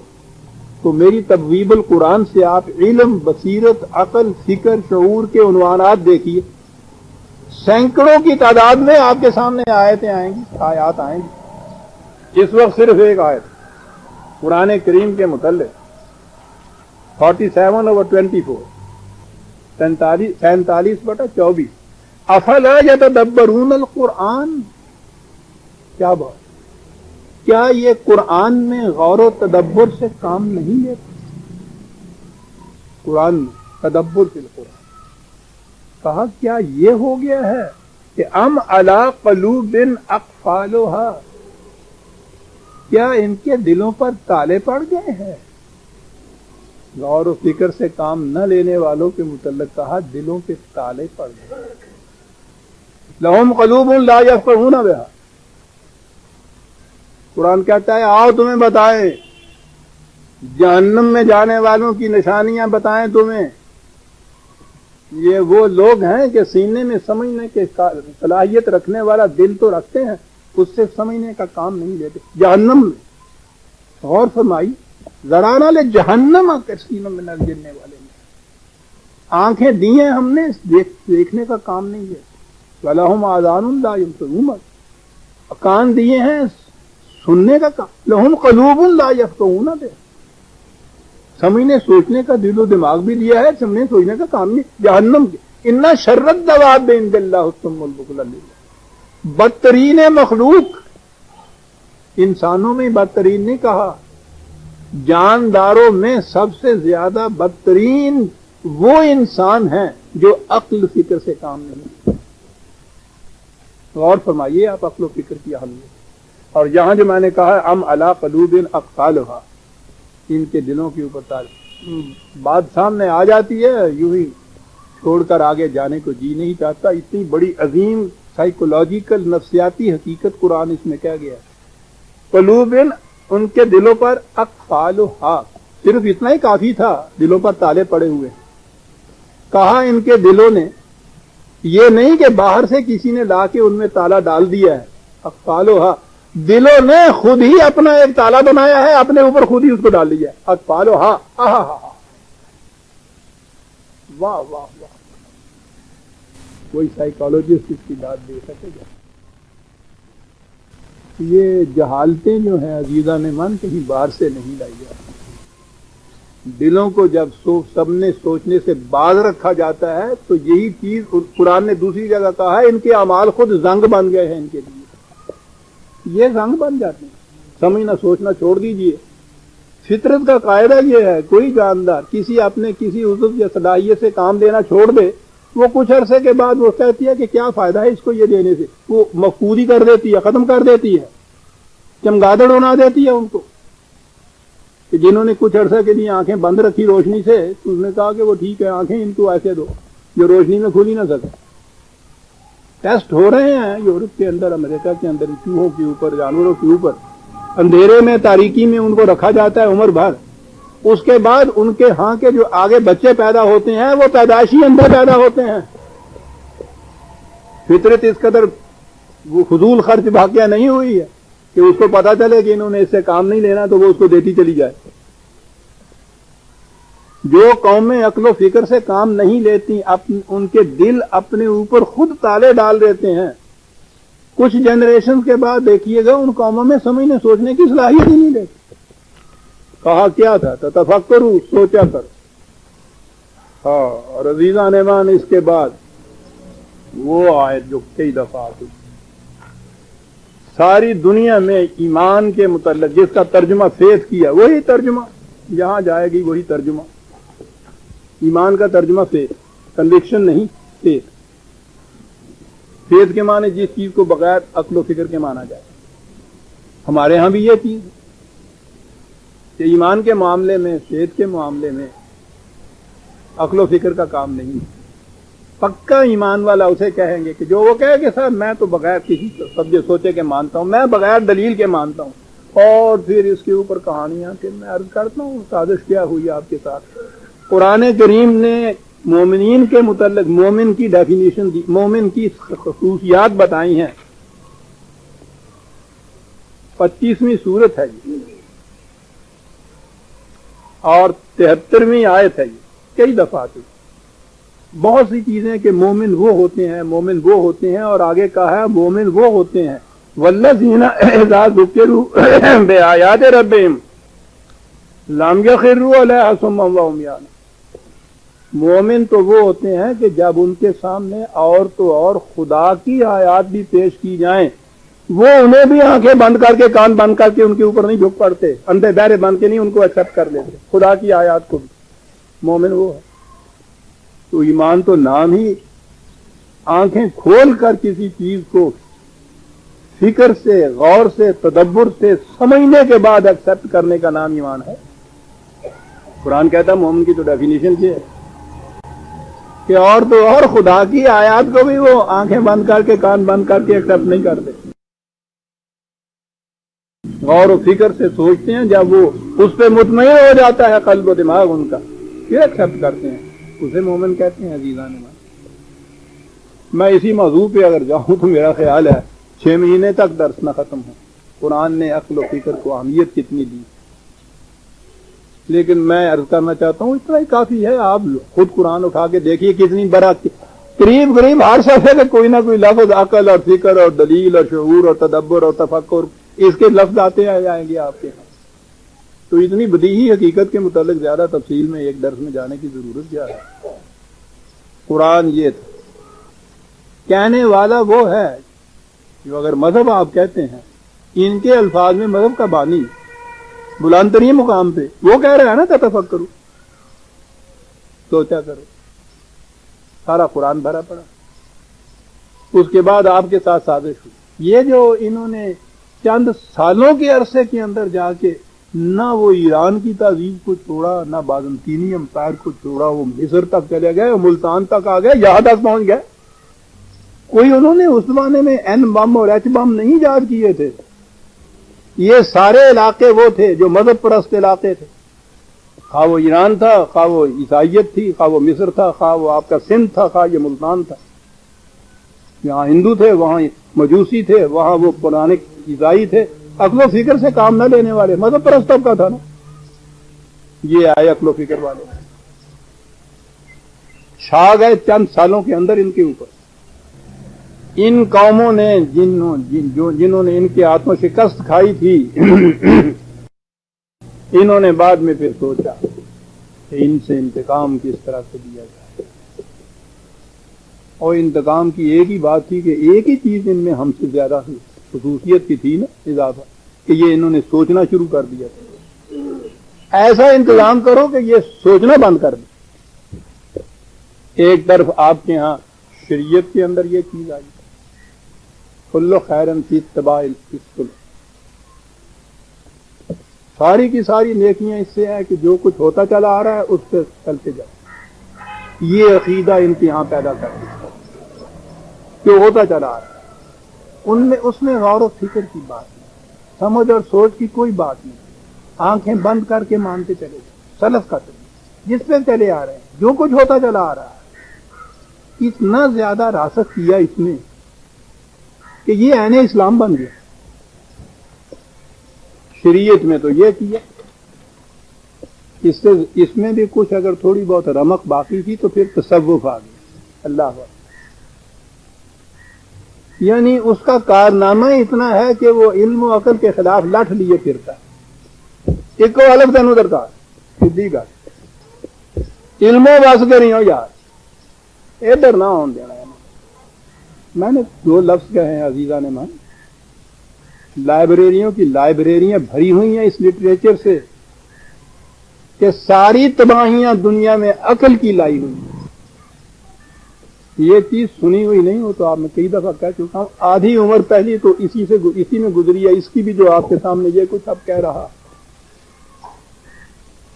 تو میری تبویب القرآن سے آپ علم، بصیرت، عقل، فکر، شعور کے عنوانات دیکھیے، سینکڑوں کی تعداد میں آپ کے سامنے آیتیں آئیں گی، آیات آئیں گی. اس وقت صرف ایک آیت قرآن کریم کے متعلق 47/24 47/24 افلا یتدبرون القرآن. کیا بات، کیا یہ قرآن میں غور و تدبر سے کام نہیں لیتے؟ قرآن میں تدبر فی القرآن کہا کیا یہ ہو گیا ہے کہ ام علی قلوب اقفالها، کیا ان کے دلوں پر تالے پڑ گئے ہیں؟ غور و فکر سے کام نہ لینے والوں کے متعلق کہا دلوں کے تالے پڑ گئے. لہم قلوب لا یفقہون بہا. قرآن کہتا ہے آؤ تمہیں بتائیں، جہنم میں جانے والوں کی نشانیاں بتائیں تمہیں. یہ وہ لوگ ہیں کہ سینے میں سمجھنے کے صلاحیت رکھنے والا دل تو رکھتے ہیں، اس سے سمجھنے کا کام نہیں لیتے. جہنم میں غور فرمائی، ذرا نہ لے جہنم کسینوں میں نہ گرنے والے میں. آنکھیں دی ہیں ہم نے، دیکھنے کا کام نہیں ہے. وَلَهُمْ آذَانٌ لَا يَسْمَعُونَ، کان دیے ہیں سننے کا کام. لَهُمْ قُلُوبٌ لَا يَفْقَهُونَ بِهَا، سمجھنے سوچنے کا دل و دماغ بھی دیا ہے، سمجھنے سوچنے کا کام نہیں. جہنم کے اِنَّ شَرَّ الدَّوَابِّ عِندَ اللَّهِ الصُّمُّ الْبُكْمُ الْعُمْيُ، بدترین مخلوق انسانوں میں بدترین نہیں کہا، جانداروں میں سب سے زیادہ بدترین وہ انسان ہیں جو عقل فکر سے کام نہیں. غور فرمائیے آپ عقل و فکر کی اہمیت. اور یہاں جو میں نے کہا ہے ام علی قلوب اقفالها، ان کے دلوں کے اوپر تالے، بات سامنے آ جاتی ہے، یوں ہی چھوڑ کر آگے جانے کو جی نہیں چاہتا. اتنی بڑی عظیم سائیکولوجیکل نفسیاتی حقیقت قرآن اس میں کہہ گیا ہے. قلوب ان کے دلوں پر اقفالها، صرف اتنا ہی کافی تھا، دلوں پر تالے پڑے ہوئے. کہا ان کے دلوں نے، یہ نہیں کہ باہر سے کسی نے لا کے ان میں تالا ڈال دیا ہے. اقفالها دلوں نے خود ہی اپنا ایک تالا بنایا ہے، اپنے اوپر خود ہی اس کو ڈال لیا. اطفالو ہاں واہ واہ واہ. کوئی سائیکالوجسٹ اس کی داد دے سکے گا؟ یہ جہالتیں جو ہیں عزیزان من کہیں باہر سے نہیں لائی جاتی. دلوں کو جب سب نے سوچنے سے باز رکھا جاتا ہے تو یہی چیز قرآن نے دوسری جگہ کہا ہے، ان کے اعمال خود زنگ بن گئے ہیں ان کے لیے. یہ زنگ بن جاتے ہیں. سمجھنا سوچنا چھوڑ دیجئے. فطرت کا قاعدہ یہ ہے، کوئی جاندار کسی اپنے کسی عضو یا صلاحیت سے کام لینا چھوڑ دے، وہ کچھ عرصے کے بعد وہ کہتی ہے کہ کیا فائدہ ہے اس کو یہ دینے سے. وہ مفقود ہی کر دیتی ہے، ختم کر دیتی ہے، چمگادڑ بنا دیتی ہے ان کو. کہ جنہوں نے کچھ عرصے کے لیے آنکھیں بند رکھی روشنی سے، تو اس نے کہا کہ وہ ٹھیک ہے آنکھیں ان کو ایسے دو جو روشنی میں کھل ہی نہ سکے. ٹیسٹ ہو رہے ہیں یورپ کے اندر، امریکہ کے اندر، چوہوں کے اوپر، جانوروں کے اوپر. اندھیرے میں تاریکی میں ان کو رکھا جاتا ہے عمر بھر. اس کے بعد ان کے ہاں کے جو آگے بچے پیدا ہوتے ہیں وہ پیدائشی اندھے پیدا ہوتے ہیں. فطرت اس قدر وہ فضول خرچ واقعہ نہیں ہوئی ہے کہ اس کو پتا چلے کہ انہوں نے اس سے کام نہیں لینا تو وہ اس کو دیتی چلی جائے. جو قومیں عقل و فکر سے کام نہیں لیتی، ان کے دل اپنے اوپر خود تالے ڈال دیتے ہیں. کچھ جنریشن کے بعد دیکھیے گا ان قوموں میں سمجھنے سوچنے کی صلاحیت ہی نہیں رہتی. کہا کیا تھا؟ تفکروا، سوچا کر. ہاں. اور عزیزان ایمان اس کے بعد وہ آیت جو کئی دفعہ آتی، ساری دنیا میں ایمان کے متعلق جس کا ترجمہ فیتھ کیا، وہی ترجمہ جہاں جائے گی وہی ترجمہ. ایمان کا ترجمہ فیتھ، کنوکشن نہیں، فیتھ. فیتھ کے معنی جس چیز کو بغیر عقل و فکر کے مانا جائے. ہمارے ہاں بھی یہ چیز ہے کہ ایمان کے معاملے میں، فیتھ کے معاملے میں عقل و فکر کا کام نہیں. پکا ایمان والا اسے کہیں گے کہ جو وہ کہے کہ سر میں تو بغیر کسی سبجے سوچے کے مانتا ہوں، میں بغیر دلیل کے مانتا ہوں. اور پھر اس کے اوپر کہانیاں کہ میں عرض کرتا ہوں سازش کیا ہوئی آپ کے ساتھ. قرآن کریم نے مومنین کے متعلق مومن کی ڈیفینیشن دی، مومن کی خصوصیات بتائی ہیں. 25ویں سورت ہے یہ اور 73ویں آیت ہے یہ. کئی دفعہ آتی بہت سی چیزیں کہ مومن وہ ہوتے ہیں، مومن وہ ہوتے ہیں. اور آگے کہا ہے مومن وہ ہوتے ہیں والذین اذا ذکروا بآیات ربہم لم یخروا علیہا صما وعمیانا. مومن تو وہ ہوتے ہیں کہ جب ان کے سامنے اور تو اور خدا کی آیات بھی پیش کی جائیں وہ انہیں بھی آنکھیں بند کر کے کان بند کر کے ان کے اوپر نہیں جھک پڑتے، اندھے بہرے بند کے نہیں ان کو ایکسپٹ کر لیتے خدا کی آیات کو بھی. مومن وہ ہے. تو ایمان تو نام ہی آنکھیں کھول کر کسی چیز کو فکر سے، غور سے، تدبر سے سمجھنے کے بعد ایکسپٹ کرنے کا نام ایمان ہے. قرآن کہتا ہے مومن کی تو ڈیفینیشن یہ ہے کہ اور تو اور خدا کی آیات کو بھی وہ آنکھیں بند کر کے کان بند کر کے ایکسپٹ نہیں کرتے، غور و فکر سے سوچتے ہیں. جب وہ اس پہ مطمئن ہو جاتا ہے قلب و دماغ ان کا پھر ایکسپٹ کرتے ہیں. اسے مومن کہتے ہیں. عزیزان ایمان میں اسی موضوع پہ اگر جاؤں تو میرا خیال ہے 6 مہینے تک درس نہ ختم ہو. قرآن نے عقل و فکر کو اہمیت کتنی دی. لیکن میں عرض کرنا چاہتا ہوں اتنا ہی کافی ہے. آپ خود قرآن اٹھا کے دیکھیے کتنی بڑا قریب ہر صفحے پہ کوئی نہ کوئی لفظ عقل اور فکر اور دلیل اور شعور اور تدبر اور تفکر اس کے لفظ آتے جائیں گے آپ کے ہاں. تو اتنی بدیہی حقیقت کے متعلق زیادہ تفصیل میں ایک درس میں جانے کی ضرورت کیا ہے. قرآن یہ تھا. کہنے والا وہ ہے جو اگر مذہب آپ کہتے ہیں ان کے الفاظ میں مذہب کا بانی بلند ترین مقام پہ وہ کہہ رہے ہیں نا تفکرو، سوچا کرو. سارا قرآن بھرا پڑا. اس کے بعد آپ کے ساتھ سازش ہوئی. یہ جو انہوں نے چند سالوں کے عرصے کے اندر جا کے نہ وہ ایران کی تہذیب کو چھوڑا، نہ بازنطینی امپائر کو چھوڑا، وہ مصر تک چلے گئے، ملتان تک آ گئے، یہاں تک پہنچ گئے. کوئی انہوں نے اس زمانے میں این بم اور ایچ بم نہیں ایجاد کیے تھے. یہ سارے علاقے وہ تھے جو مذہب پرست علاقے تھے. خواہ وہ ایران تھا، خواہ وہ عیسائیت تھی، خواہ وہ مصر تھا، خواہ وہ آپ کا سندھ تھا، خواہ یہ ملتان تھا. یہاں ہندو تھے، وہاں مجوسی تھے، وہاں وہ پرانے عیسائی تھے، عقل و فکر سے کام نہ لینے والے، مذہب پرست طبقہ تھا نا. یہ آئے عقل و فکر والے، چھا گئے چند سالوں کے اندر ان کے اوپر. ان قوموں نے جنہوں نے ان کی آتم شکست کھائی تھی انہوں نے بعد میں پھر سوچا کہ ان سے انتقام کس طرح سے دیا جائے. اور انتقام کی ایک ہی بات تھی کہ ایک ہی چیز ان میں ہم سے زیادہ خصوصیت کی تھی نا، اضافہ، کہ یہ انہوں نے سوچنا شروع کر دیا تھا. ایسا انتظام کرو کہ یہ سوچنا بند کر دے. ایک طرف آپ کے ہاں شریعت کے اندر یہ چیز آئی، کل خیرن فی اتباع السنہ، ساری کی ساری نیکیاں اس سے ہے کہ جو کچھ ہوتا چلا آ رہا ہے اس سے چلتے جائے. یہ عقیدہ ان کے یہاں پیدا کر دیا جو ہوتا چلا آ رہا ہے. اس میں غور و فکر کی بات نہیں، سمجھ اور سوچ کی کوئی بات نہیں. آنکھیں بند کر کے مانتے چلے جائیں. سلف کا طریقہ جس پہ چلے آ رہے ہیں، جو کچھ ہوتا چلا آ رہا ہے، اتنا زیادہ راسخ کیا اس نے کہ یہ عین اسلام بن گیا. شریعت میں تو یہ کیا، اس میں بھی کچھ اگر تھوڑی بہت رمق باقی تھی تو پھر تصوف آ گئی. اللہ اکبر. یعنی اس کا کارنامہ اتنا ہے کہ وہ علم و عقل کے خلاف لٹھ لیے پھرتا ہے. ایک کو الگ دن ادھر کا سیدھی کا علم و بس کے نہیں ہو یار، ادھر نہ ہون دینا. میں نے دو لفظ کہے ہیں عزیزہ نے مان، لائبریریوں کی لائبریریاں بھری ہوئی ہیں اس لٹریچر سے کہ ساری تباہیاں دنیا میں عقل کی لائی ہوئی ہیں. یہ چیز سنی ہوئی نہیں ہو تو آپ میں کئی دفعہ کہہ چکا ہوں. آدھی عمر پہلی تو اسی میں گزری ہے، اس کی بھی جو آپ کے سامنے یہ کچھ اب کہہ رہا،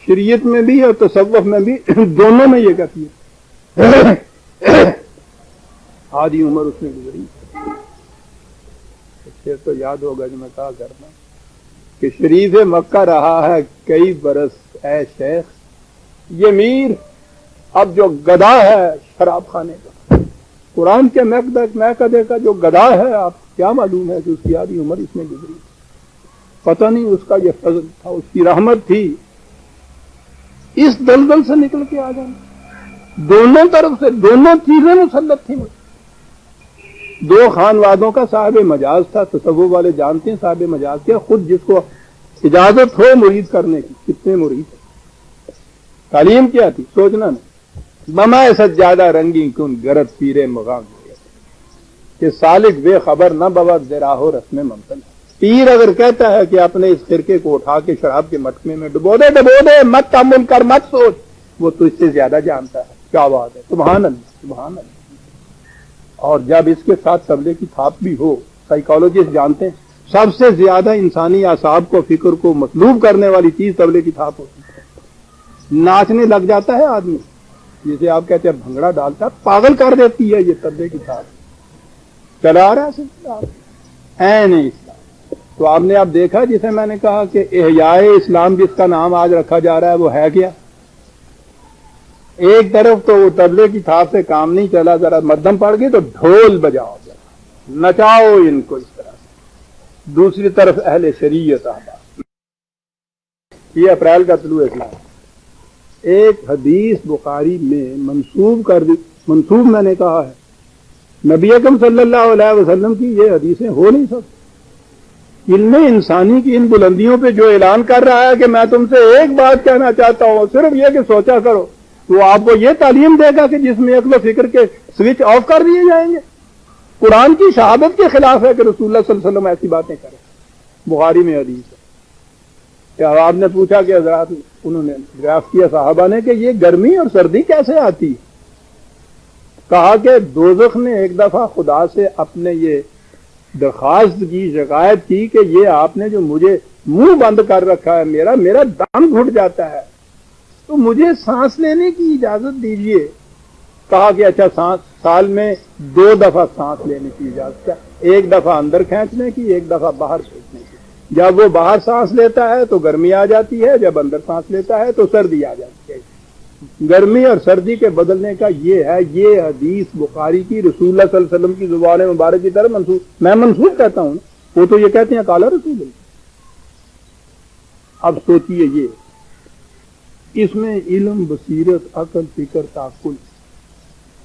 شریعت میں بھی اور تصوف میں بھی، دونوں میں یہ کہتی ہے. آدھی عمر اس میں گزری. پھر تو یاد ہوگا جو میں کہا کرنا کہ شریف مکہ رہا ہے کئی برس اے شیخ، یہ میر اب جو گدا ہے شراب خانے کا، قرآن کے محکدے کا جو گدا ہے، آپ کیا معلوم ہے کہ اس کی آدھی عمر اس میں گزری. پتہ نہیں اس کا یہ فضل تھا، اس کی رحمت تھی. اس دلدل سے نکل کے آ جانا، دونوں طرف سے دونوں چیزیں مسلط تھیں. دو خانوادوں کا صاحب مجاز تھا، تصوف والے جانتے ہیں صاحب مجاز کیا، خود جس کو اجازت ہو مرید کرنے کی. کتنے مرید؟ تعلیم کیا تھی سوچنا نہیں. بما سجادہ رنگی کن گرد پیرے مغام کہ سالک بے خبر نہ بوت زراہو رسم ممتن. پیر اگر کہتا ہے کہ اپنے اس فرقے کو اٹھا کے شراب کے مٹکے میں ڈبو دے مت تعمل کر مت سوچ، وہ تو اس سے زیادہ جانتا ہے. کیا بات ہے، سبحان اللہ سبحان اللہ. اور جب اس کے ساتھ تبلیغ کی تھاپ بھی ہو، سائیکالوجسٹ جانتے ہیں سب سے زیادہ انسانی اعصاب کو فکر کو مطلوب کرنے والی چیز تبلیغ کی تھاپ ہوتی ہے. ناچنے لگ جاتا ہے آدمی، جسے آپ کہتے ہیں بھنگڑا ڈالتا ہے، پاگل کر دیتی ہے یہ تبلیغ کی تھاپ. چلا رہا ہے سلسلہ عین اسلام. تو آپ نے اب دیکھا جسے میں نے کہا کہ احیاء اسلام جس کا نام آج رکھا جا رہا ہے وہ ہے کیا؟ ایک طرف تو وہ تبلیغ کی تھاپ سے کام نہیں چلا، ذرا مدھم پڑ گئی تو ڈھول بجاؤ، ذرا نچاؤ ان کو اس طرح سے. دوسری طرف اہل شریعت احباب. یہ اپریل کا طلوع اسلام. ایک حدیث بخاری میں منسوب میں نے کہا ہے نبی اکرم صلی اللہ علیہ وسلم کی یہ حدیثیں ہو نہیں سکتی. علم انسانی کی ان بلندیوں پہ جو اعلان کر رہا ہے کہ میں تم سے ایک بات کہنا چاہتا ہوں، صرف یہ کہ سوچا کرو، تو آپ کو یہ تعلیم دے گا کہ جس میں عقل و فکر کے سوئچ آف کر دیے جائیں گے. قرآن کی شہادت کے خلاف ہے کہ رسول اللہ صلی اللہ علیہ وسلم ایسی باتیں کریں. بخاری میں حدیث ہے. کیا آپ نے پوچھا کہ حضرات انہوں نے دریافت کیا صحابہ نے کہ یہ گرمی اور سردی کیسے آتی؟ کہا کہ دوزخ نے ایک دفعہ خدا سے اپنے یہ درخواست کی، شکایت کی کہ یہ آپ نے جو مجھے منہ بند کر رکھا ہے، میرا دم گھٹ جاتا ہے، تو مجھے سانس لینے کی اجازت دیجیے. کہا کہ اچھا سال میں 2 دفعہ سانس لینے کی اجازت ہے، ایک دفعہ اندر کھینچنے کی، ایک دفعہ باہر کھینچنے کی. جب وہ باہر سانس لیتا ہے تو گرمی آ جاتی ہے، جب اندر سانس لیتا ہے تو سردی آ جاتی ہے. گرمی اور سردی کے بدلنے کا یہ ہے، یہ حدیث بخاری کی رسول اللہ صلی اللہ علیہ وسلم کی زبان مبارک کی طرف منسوخ، میں منسوخ کہتا ہوں، وہ تو یہ کہتے ہیں قال رسول اللہ۔ اب سوچئے یہ، اس میں علم، بصیرت، عقل، فکر، تعقل،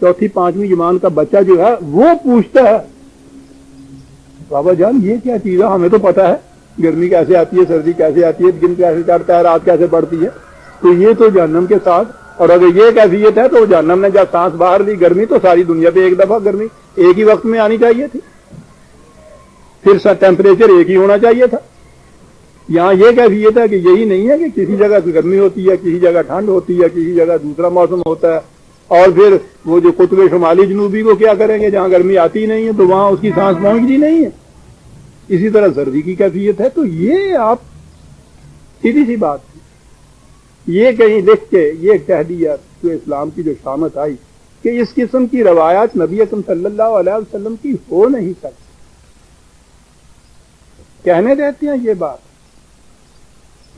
چوتھی پانچویں زبان کا بچہ جو ہے وہ پوچھتا ہے بابا جان یہ کیا چیز ہے، ہمیں تو پتا ہے گرمی کیسے آتی ہے، سردی کیسے آتی ہے، دن کیسے چڑھتا ہے، رات کیسے پڑتی ہے، تو یہ تو جہنم کے ساتھ، اور اگر یہ کیفیت ہے تو جہنم نے جب سانس باہر لی گرمی تو ساری دنیا پہ ایک دفعہ گرمی ایک ہی وقت میں آنی چاہیے تھی، پھر ٹیمپریچر ایک ہی ہونا چاہیے تھا۔ یہاں یہ کیفیت ہے کہ یہی نہیں ہے کہ کسی جگہ گرمی ہوتی ہے، کسی جگہ ٹھنڈ ہوتی ہے، کسی جگہ دوسرا موسم ہوتا ہے، اور پھر وہ جو قطب شمالی جنوبی کو کیا کریں گے، جہاں گرمی آتی نہیں ہے تو وہاں اس کی سانس پہنچتی نہیں ہے۔ اسی طرح سردی کی کیفیت ہے، تو یہ آپ سیدھی سی بات تھی، یہ کہیں لکھ کے یہ کہہ دیا تو اسلام کی جو شامت آئی کہ اس قسم کی روایات نبی اکرم صلی اللہ علیہ وسلم کی ہو نہیں سکتی، کہنے دیتے ہیں یہ بات۔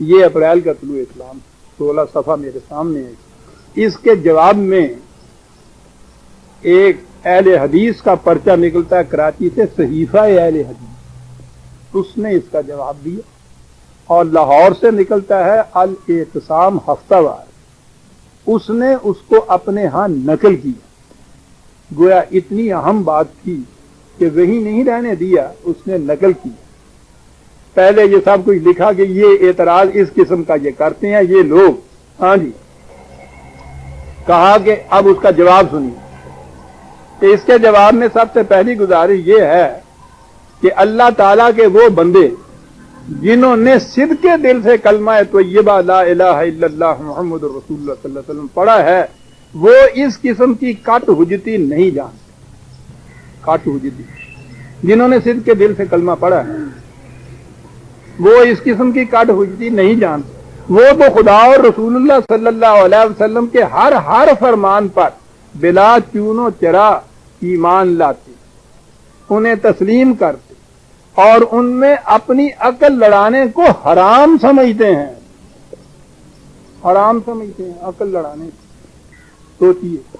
یہ اپریل کا طلوع اسلام 16 صفحہ میرے سامنے ہے، اس کے جواب میں ایک اہل حدیث کا پرچہ نکلتا ہے کراچی سے، صحیفہ اہل حدیث، اس نے اس کا جواب دیا، اور لاہور سے نکلتا ہے الاعتصام ہفتہ وار، اس نے اس کو اپنے ہاں نقل کیا، گویا اتنی اہم بات تھی کہ وہی نہیں رہنے دیا، اس نے نقل کی۔ پہلے یہ سب کچھ لکھا کہ یہ اعتراض اس قسم کا یہ کرتے ہیں یہ لوگ، ہاں جی، کہا کہ اب اس کا جواب سنیے۔ کہ اس کے جواب میں سب سے پہلی گزارش یہ ہے کہ اللہ تعالیٰ کے وہ بندے جنہوں نے صدق کے دل سے کلمہ طیبہ لا الہ الا اللہ محمد رسول اللہ صلی اللہ علیہ وسلم پڑھا ہے، وہ اس قسم کی کٹ حجتی نہیں جانتے۔ کٹ حجتی، جنہوں نے صدق کے دل سے کلمہ پڑھا ہے وہ اس قسم کی کٹ حجتی نہیں جانتے، وہ تو خدا اور رسول اللہ صلی اللہ علیہ وسلم کے ہر فرمان پر بلا چون و چرا ایمان لاتے، انہیں تسلیم کرتے، اور ان میں اپنی عقل لڑانے کو حرام سمجھتے ہیں، حرام سمجھتے ہیں عقل لڑانے کو۔ سوچیے،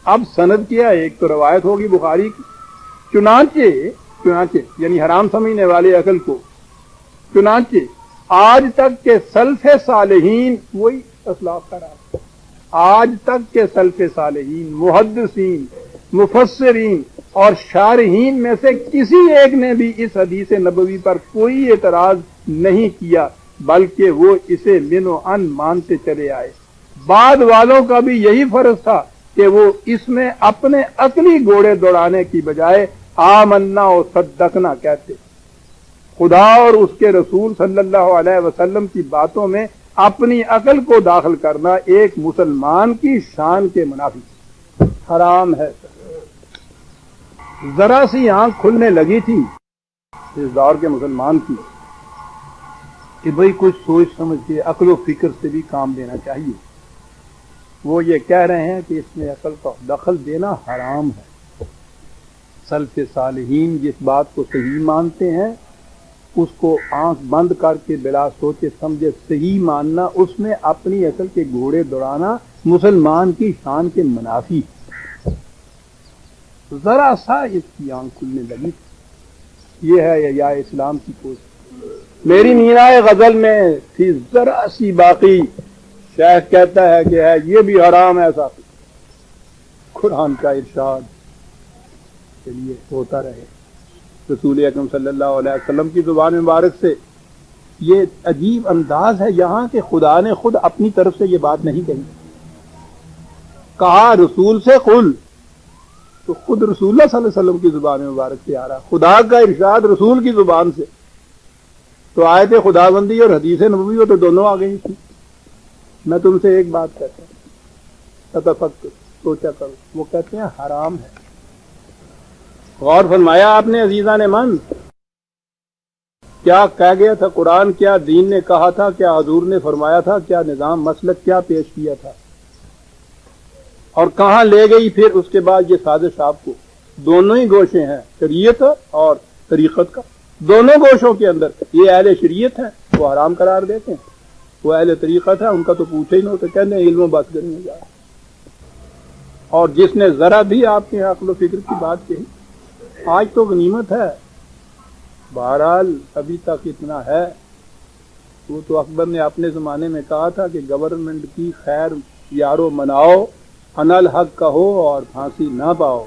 اب سند کیا ہے، ایک تو روایت ہوگی بخاری کی، چنانچہ یعنی حرام سمجھنے والے عقل کو، چنانچہ آج تک کے سلف صالحین، وہی اسلاف کا راستہ، آج تک کے سلف صالحین، محدثین، مفسرین اور شارحین میں سے کسی ایک نے بھی اس حدیث نبوی پر کوئی اعتراض نہیں کیا، بلکہ وہ اسے من و ان مانتے چلے آئے۔ بعد والوں کا بھی یہی فرض تھا کہ وہ اس میں اپنے عقلی گھوڑے دوڑانے کی بجائے آمنا و صدقنا کہتے، خدا اور اس کے رسول صلی اللہ علیہ وسلم کی باتوں میں اپنی عقل کو داخل کرنا ایک مسلمان کی شان کے منافی حرام ہے۔ ذرا سی آنکھ کھلنے لگی تھی اس دور کے مسلمان کی کہ بھئی کچھ سوچ سمجھ کے عقل و فکر سے بھی کام لینا چاہیے، وہ یہ کہہ رہے ہیں کہ اس میں عقل کا دخل دینا حرام ہے۔ سلف صالحین جس بات کو صحیح مانتے ہیں اس کو آنکھ بند کر کے بلا سوچے سمجھے صحیح ماننا، اس میں اپنی عقل کے گھوڑے دوڑانا مسلمان کی شان کے منافی ہے۔ ذرا سا اس کی آنکھ کھلنے لگی، یہ ہے یا اسلام کی کوشش۔ میری مینائے غزل میں تھی ذرا سی باقی، شیخ کہتا ہے کہ ہے یہ بھی حرام ہے، ایسا قرآن کا ارشاد چلیے ہوتا رہے، رسول اکرم صلی اللہ علیہ وسلم کی زبان مبارک سے یہ عجیب انداز ہے یہاں کہ خدا نے خود اپنی طرف سے یہ بات نہیں کہی، کہا رسول سے قل، تو خود رسول اللہ صلی اللہ علیہ وسلم کی زبان مبارک سے آ رہا، خدا کا ارشاد رسول کی زبان سے، تو آیت خدا بندی اور حدیث نبوی ہو تو دونوں آ گئی تھی۔ میں تم سے ایک بات کہتا ہوں، تفکر، سوچا کرو، وہ کہتے ہیں حرام ہے۔ غور فرمایا آپ نے عزیزان من، کیا کہہ گیا تھا قرآن، کیا دین نے کہا تھا، کیا حضور نے فرمایا تھا، کیا نظام مسلک کیا پیش کیا تھا، اور کہاں لے گئی پھر اس کے بعد یہ سازش آپ کو۔ دونوں ہی گوشے ہیں، شریعت اور طریقت کا، دونوں گوشوں کے اندر یہ اہل شریعت ہیں وہ حرام قرار دیتے ہیں، وہ اہل طریقہ تھا، ان کا تو پوچھے ہی نہ ہوتا، کہنے علم و بات کرنے جا. اور جس نے ذرا بھی آپ کے عقل و فکر کی بات کہی، آج تو غنیمت ہے، بہرحال ابھی تک اتنا ہے. وہ تو اکبر نے اپنے زمانے میں کہا تھا کہ گورنمنٹ کی خیر یارو مناؤ، انل حق کہو اور پھانسی نہ پاؤ.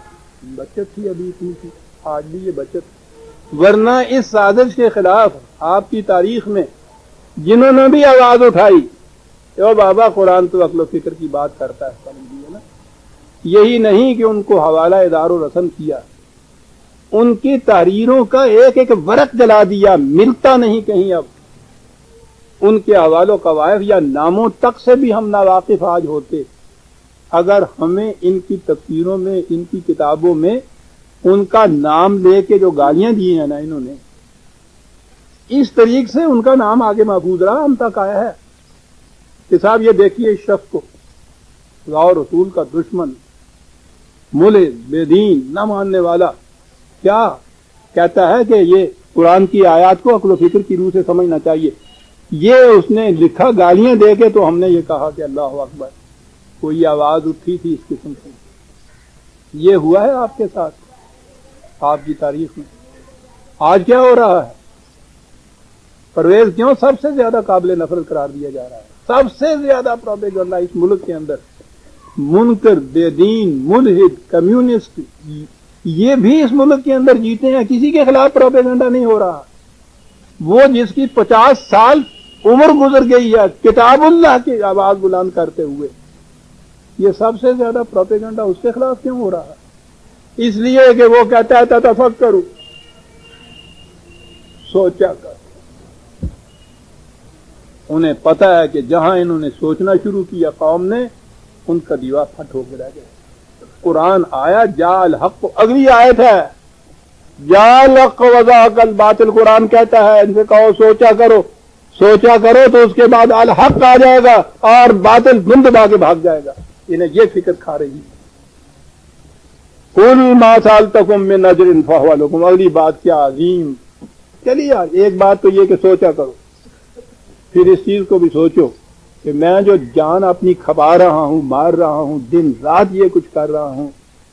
بچت تھی ابھی اتنی تھی، آج بھی یہ بچت. ورنہ اس سازش کے خلاف آپ کی تاریخ میں جنہوں نے بھی آواز اٹھائی کہ بابا قرآن تو عقل و فکر کی بات کرتا ہے، سمجھیے نا، یہی نہیں کہ ان کو حوالہ ادار و رسم کیا، ان کی تحریروں کا ایک ایک ورق جلا دیا، ملتا نہیں کہیں. اب ان کے حوال و قوائف یا ناموں تک سے بھی ہم ناواقف آج ہوتے اگر ہمیں ان کی تفسیروں میں، ان کی کتابوں میں ان کا نام لے کے جو گالیاں دی ہیں نا انہوں نے، اس طریقے سے ان کا نام آگے محفوظ رہا، ہم تک آیا ہے کہ صاحب یہ دیکھیے اس شخص کو خدا و رسول کا دشمن، ملحد، بے دین، نہ ماننے والا، کیا کہتا ہے کہ یہ قرآن کی آیات کو عقل و فکر کی روح سے سمجھنا چاہیے. یہ اس نے لکھا گالیاں دے کے، تو ہم نے یہ کہا کہ اللہ اکبر، کوئی آواز اٹھی تھی اس قسم کی. یہ ہوا ہے آپ کے ساتھ آپ کی تاریخ میں. آج کیا ہو رہا ہے؟ پرویز کیوں سب سے زیادہ قابل نفرت قرار دیا جا رہا ہے؟ سب سے زیادہ پروپیگنڈا اس ملک کے اندر، منکر، بے دین، ملحد، کمیونسٹ، یہ بھی اس ملک کے اندر جیتے ہیں، کسی کے خلاف پروپیگنڈا نہیں ہو رہا. وہ جس کی 50 سال عمر گزر گئی ہے کتاب اللہ کی آواز بلند کرتے ہوئے، یہ سب سے زیادہ پروپیگنڈا اس کے خلاف کیوں ہو رہا ہے؟ اس لیے کہ وہ کہتا ہے تفکروا، سوچا کر. انہیں پتا ہے کہ جہاں انہوں نے سوچنا شروع کیا قوم نے، ان کا دیوار پھٹ ہو کے رہ گیا. قرآن آیا جا الحق، اگلی آیت ہے جا الحق وزهق الباطل. قرآن کہتا ہے ان سے کہو سوچا کرو، سوچا کرو، تو اس کے بعد الحق آ جائے گا اور باطل دم دبا کے بھاگ جائے گا. انہیں یہ فکر کھا رہی ہے. قل ما سألتكم من أجر فهو لكم. اگلی بات کیا عظیم. چلیے یار، ایک بات تو یہ کہ سوچا کرو، پھر اس چیز کو بھی سوچو کہ میں جو جان اپنی کھپا رہا ہوں، مار رہا ہوں، دن رات یہ کچھ کر رہا ہوں،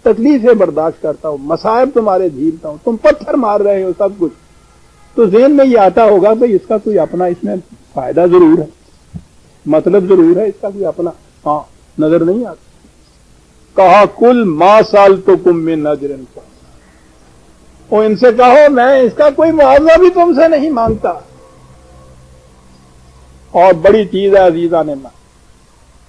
تکلیفیں برداشت کرتا ہوں، مصائب تمہارے جھیلتا ہوں، تم پتھر مار رہے ہو، سب کچھ، تو ذہن میں یہ آتا ہوگا کہ اس کا کوئی اپنا اس میں فائدہ ضرور ہے، مطلب ضرور ہے اس کا کوئی اپنا. ہاں، نظر نہیں آتا. کہا کل ما سألتكم من أجر. اور ان سے کہو میں اس کا کوئی معاوضہ بھی تم سے نہیں مانگتا. اور بڑی چیز ہے عزیزان من،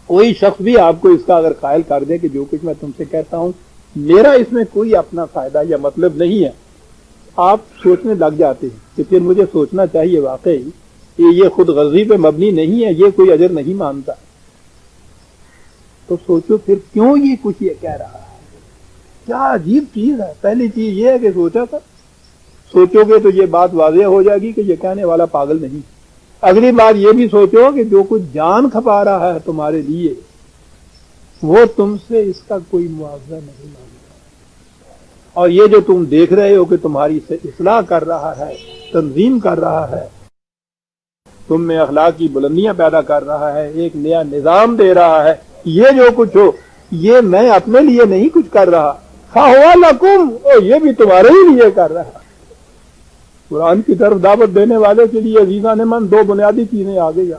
کوئی شخص بھی آپ کو اس کا اگر قائل کر دے کہ جو کچھ میں تم سے کہتا ہوں میرا اس میں کوئی اپنا فائدہ یا مطلب نہیں ہے، آپ سوچنے لگ جاتے ہیں کہ پھر مجھے سوچنا چاہیے واقعی کہ یہ خود غرضی پہ مبنی نہیں ہے، یہ کوئی اجر نہیں مانتا. تو سوچو پھر کیوں یہ کچھ یہ کہہ رہا ہے. کیا عجیب چیز ہے. پہلی چیز یہ ہے کہ سوچا تھا، سوچو گے تو یہ بات واضح ہو جائے گی کہ یہ کہنے والا پاگل نہیں. اگلی بات یہ بھی سوچو کہ جو کچھ جان کھپا رہا ہے تمہارے لیے، وہ تم سے اس کا کوئی معاوضہ نہیں مانگتا. اور یہ جو تم دیکھ رہے ہو کہ تمہاری سے اصلاح کر رہا ہے، تنظیم کر رہا ہے، تم میں اخلاق کی بلندیاں پیدا کر رہا ہے، ایک نیا نظام دے رہا ہے، یہ جو کچھ ہو یہ میں اپنے لیے نہیں کچھ کر رہا، فَهُوَ لَكُمْ، یہ بھی تمہارے ہی لیے کر رہا. قرآن کی طرف دعوت دینے والے کے لیے عزیزان من دو بنیادی چیزیں آ گئی.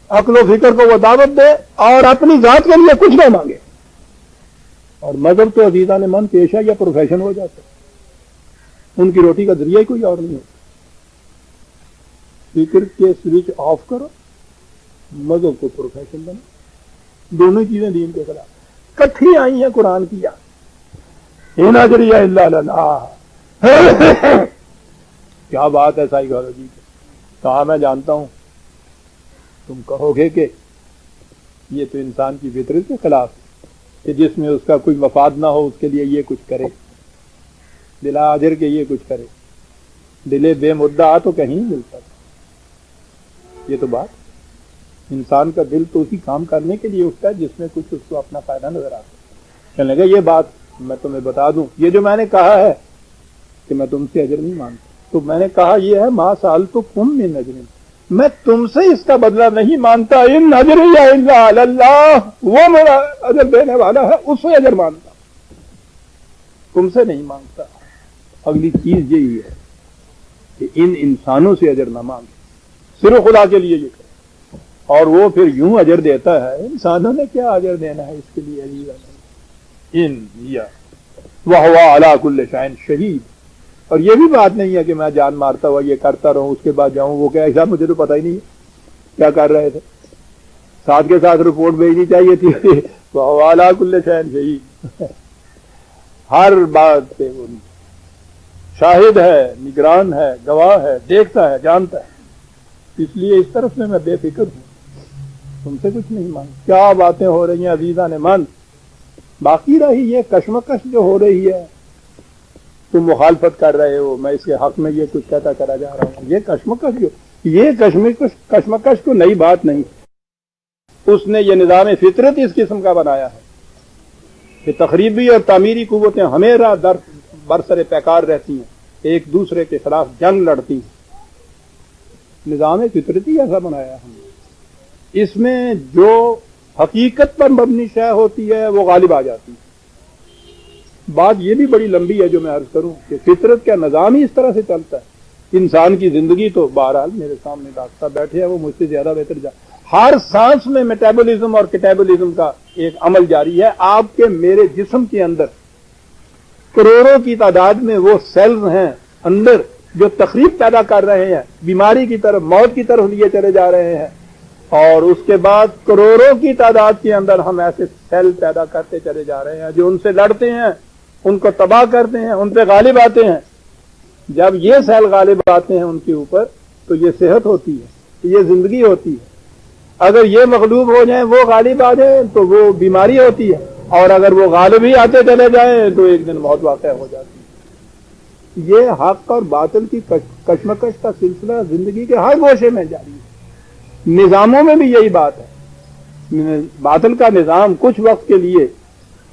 عقل و فکر کو وہ دعوت دے اور اپنی ذات کے لیے کچھ نہ مانگے. اور مذہب تو عزیزان من پیشہ یا پروفیشن ہو جاتا ہے، ان کی روٹی کا ذریعہ ہی کوئی اور نہیں ہوتا. فکر کے سوئچ آف کرو، مذہب کو پروفیشن بنا. دونوں چیزیں دین کے خلاف کٹھی آئی ہیں قرآن کی. ان اجریہ الا علی اللہ. کیا بات ہے سائیکالوجی کی. کہا میں جانتا ہوں تم کہو گے کہ یہ تو انسان کی فطرت کے خلاف کہ جس میں اس کا کوئی مفاد نہ ہو اس کے لیے یہ کچھ کرے، بلا اجر کے یہ کچھ کرے. دل بے مدعا تو کہیں نہیں ملتا. یہ تو بات، انسان کا دل تو اسی کام کرنے کے لیے اٹھتا ہے جس میں کچھ اس کو اپنا فائدہ نظر آتا ہے. کہنے لگا یہ بات میں تمہیں بتا دوں، یہ جو میں نے کہا ہے کہ میں تم سے اجر نہیں مانتا، تو میں نے کہا یہ ہے ما سألتكم من أجر، میں تم سے اس کا بدلہ نہیں مانگتا، ان اجری الا علی اللہ، وہ میرا اجر دینے والا ہے، اس سے اجر مانگتا، تم سے نہیں مانگتا۔ اگلی چیز یہی ہے کہ ان انسانوں سے اجر نہ مانگے، صرف خدا کے لیے یہ کرے، اور وہ پھر یوں اجر دیتا ہے۔ انسانوں نے کیا اجر دینا ہے اس کے لیے؟ ان یا وَهُوَ عَلَى كُلِّ شَيْءٍ شَهِيدٌ۔ اور یہ بھی بات نہیں ہے کہ میں جان مارتا ہوا یہ کرتا رہوں، اس کے بعد جاؤں وہ کہ صاحب مجھے تو پتہ ہی نہیں ہے کیا کر رہے تھے، ساتھ کے ساتھ رپورٹ بھیجنی چاہیے تھی۔ وَهُوَ عَلَى كُلِّ شَيْءٍ شَهِيدٌ، ہر بات پہ وہ شاہد ہے، نگران ہے، گواہ ہے، دیکھتا ہے، جانتا ہے۔ اس لیے اس طرف سے میں بے فکر ہوں، تم سے کچھ نہیں مانگ۔ کیا باتیں ہو رہی ہیں عزیزان من، باقی رہی یہ کشمکش جو ہو رہی ہے، تم مخالفت کر رہے ہو، میں اس کے حق میں یہ کچھ کہتا کرا جا رہا ہوں، یہ کشمکش جو یہ کشمکش کو نئی بات نہیں، اس نے یہ نظام فطرت اس قسم کا بنایا ہے کہ تخریبی اور تعمیری قوتیں ہمیشہ برسر پیکار رہتی ہیں، ایک دوسرے کے خلاف جنگ لڑتی ہیں۔ نظام فطرتی ایسا بنایا ہے ہم نے، اس میں جو حقیقت پر مبنی شے ہوتی ہے وہ غالب آ جاتی ہے۔ بات یہ بھی بڑی لمبی ہے جو میں عرض کروں کہ فطرت کا نظام ہی اس طرح سے چلتا ہے۔ انسان کی زندگی تو بہرحال میرے سامنے ڈاکٹر بیٹھے ہیں، وہ مجھ سے زیادہ بہتر ہر سانس میں میٹابولزم اور کیٹابولزم کا ایک عمل جاری ہے۔ آپ کے میرے جسم کے اندر کروڑوں کی تعداد میں وہ سیلز ہیں اندر جو تخریب پیدا کر رہے ہیں، بیماری کی طرف، موت کی طرف لیے چلے جا رہے ہیں، اور اس کے بعد کروڑوں کی تعداد کے اندر ہم ایسے سیل پیدا کرتے چلے جا رہے ہیں جو ان سے لڑتے ہیں، ان کو تباہ کرتے ہیں، ان پہ غالب آتے ہیں۔ جب یہ سیل غالب آتے ہیں ان کے اوپر تو یہ صحت ہوتی ہے، یہ زندگی ہوتی ہے۔ اگر یہ مغلوب ہو جائیں، وہ غالب آ جائیں تو وہ بیماری ہوتی ہے، اور اگر وہ غالب ہی آتے چلے جائیں تو ایک دن موت واقع ہو جاتی ہے۔ یہ حق اور باطل کی کشمکش کا سلسلہ زندگی کے ہر گوشے میں جاری ہے۔ نظاموں میں بھی یہی بات ہے۔ باطل کا نظام کچھ وقت کے لیے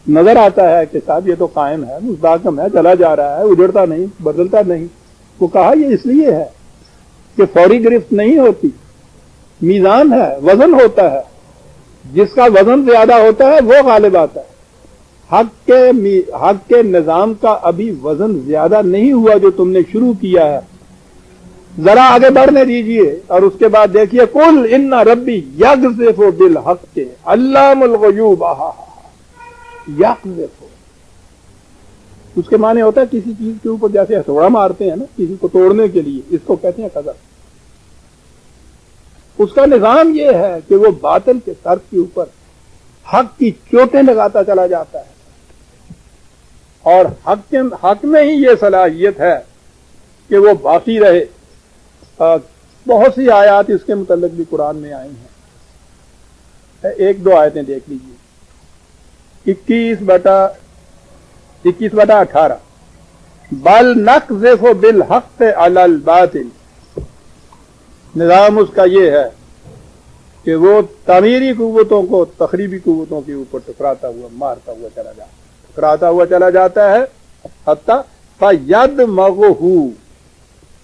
نظر آتا ہے کہ صاحب یہ تو قائم ہے، مستحکم ہے، چلا جا رہا ہے، اجڑتا نہیں، بدلتا نہیں۔ وہ کہا یہ اس لیے ہے کہ فوری گرفت نہیں ہوتی، میزان ہے، وزن ہوتا ہے، جس کا وزن زیادہ ہوتا ہے وہ غالب آتا ہے۔ حق کے نظام کا ابھی وزن زیادہ نہیں ہوا جو تم نے شروع کیا ہے، ذرا آگے بڑھنے دیجئے، اور اس کے بعد دیکھیے قل ان ربی یقذف بالحق علام الغیوب، یقذف، اس کے معنی ہوتا ہے کسی چیز کے اوپر جیسے ہتھوڑا مارتے ہیں نا کسی کو توڑنے کے لیے، اس کو کہتے ہیں قذف۔ اس کا نظام یہ ہے کہ وہ باطل کے سر کے اوپر حق کی چوٹیں لگاتا چلا جاتا ہے، اور حق میں ہی یہ صلاحیت ہے کہ وہ باقی رہے۔ بہت سی آیات اس کے متعلق بھی قرآن میں آئی ہیں، ایک دو آیتیں دیکھ لیجیے۔ 21/18 بل نقذف بالحق علی الباطل، نظام اس کا یہ ہے کہ وہ تعمیری قوتوں کو تخریبی قوتوں کے اوپر ٹکراتا ہوا مارتا ہوا چلا جاتا ہے، ٹکراتا ہوا چلا جاتا ہے، حتیٰ فَيَدْمَغُهُ،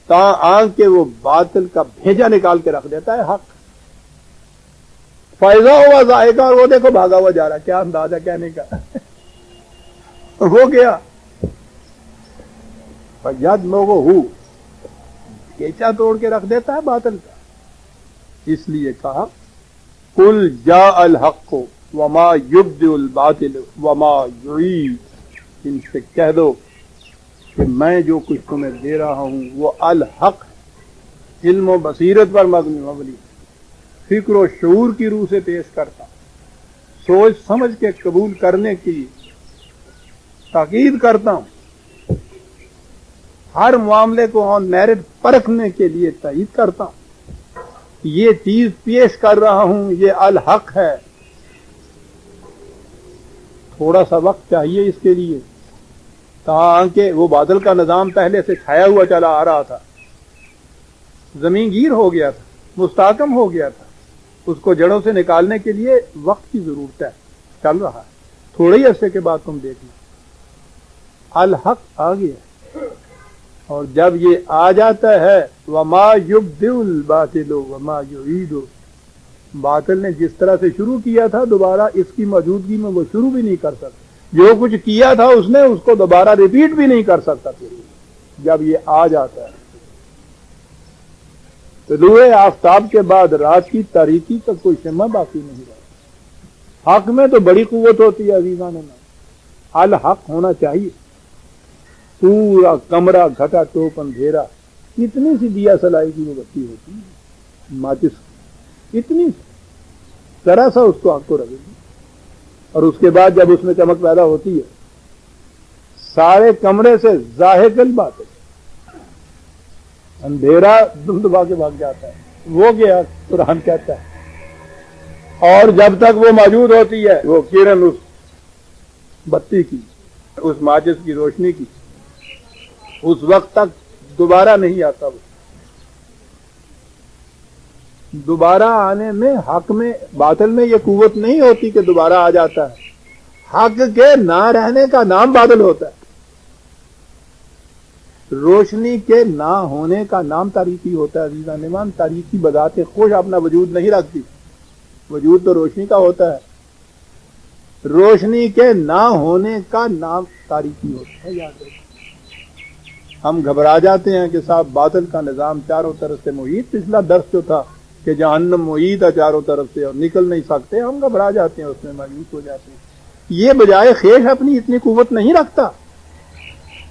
تاں کہ وہ باطل کا بھیجا نکال کے رکھ دیتا ہے حق۔ فائزہ ہوا ذائقہ، اور وہ دیکھو بھاگا ہوا جا رہا ہے۔ کیا انداز ہے کہنے کا، وہ گیا۔ فَيَدْمَغُهُ، کیچا توڑ کے رکھ دیتا ہے باطل کا۔ اس لیے کہا قل جاء الحق وما یبدئ الباطل وما یعید، ان سے کہہ دو کہ میں جو کچھ تمہیں دے رہا ہوں وہ الحق، علم و بصیرت پر مبنی، فکر و شعور کی روح سے پیش کرتا، سوچ سمجھ کے قبول کرنے کی تاکید کرتا ہوں، ہر معاملے کو آن میرٹ پرکھنے کے لیے تائید کرتا ہوں، یہ چیز پیش کر رہا ہوں، یہ الحق ہے۔ تھوڑا سا وقت چاہیے اس کے لیے، تاکہ وہ باطل کا نظام پہلے سے چھایا ہوا چلا آ رہا تھا، زمین گیر ہو گیا تھا، مستحکم ہو گیا تھا، اس کو جڑوں سے نکالنے کے لیے وقت کی ضرورت ہے، چل رہا ہے، تھوڑے ہی عرصے کے بعد تم دیکھنا الحق آ گیا۔ اور جب یہ آ جاتا ہے وما یبدئ الباطل وما یعید، باطل نے جس طرح سے شروع کیا تھا دوبارہ اس کی موجودگی میں وہ شروع بھی نہیں کر سکتا، جو کچھ کیا تھا اس نے اس کو دوبارہ ریپیٹ بھی نہیں کر سکتا جب یہ آ جاتا ہے۔ طلوع آفتاب کے بعد رات کی تاریکی کا کوئی شمع باقی نہیں رہا۔ حق میں تو بڑی قوت ہوتی ہے عزیزان نے، الحق ہونا چاہیے، پورا کمرہ گھٹا ٹوپ اندھیرا، اتنی سی دیا سلائی کی وہ بتی ہوتی ہے ماچس، اتنی ذرا سا اس کو آنکھ کو رگے گی، اور اس کے بعد جب اس میں چمک پیدا ہوتی ہے سارے کمرے سے ظاہر بات ہے، اندھیرا دم دبا کے بھاگ جاتا ہے، وہ کیا قرآن کہتا ہے، اور جب تک وہ موجود ہوتی ہے وہ کرن اس بتی کی، اس ماچس کی روشنی کی، اس وقت تک دوبارہ نہیں آتا، وہ دوبارہ آنے میں حق میں باطل میں یہ قوت نہیں ہوتی کہ دوبارہ آ جاتا ہے، حق کے نہ رہنے کا نام باطل ہوتا ہے، روشنی کے نہ ہونے کا نام تاریکی ہوتا ہے۔ عزیزان ایمان، تاریکی بذات خود اپنا وجود نہیں رکھتی، وجود تو روشنی کا ہوتا ہے، روشنی کے نہ ہونے کا نام تاریکی ہوتا ہے، یاد رکھیں۔ ہم گھبرا جاتے ہیں کہ صاحب باطل کا نظام چاروں طرف سے محیط، پچھلا درس جو تھا کہ جہنم محیط ہے چاروں طرف سے اور نکل نہیں سکتے، ہم گھبرا جاتے ہیں، اس میں مایوس ہو جاتے ہیں۔ یہ بجائے خیش اپنی اتنی قوت نہیں رکھتا،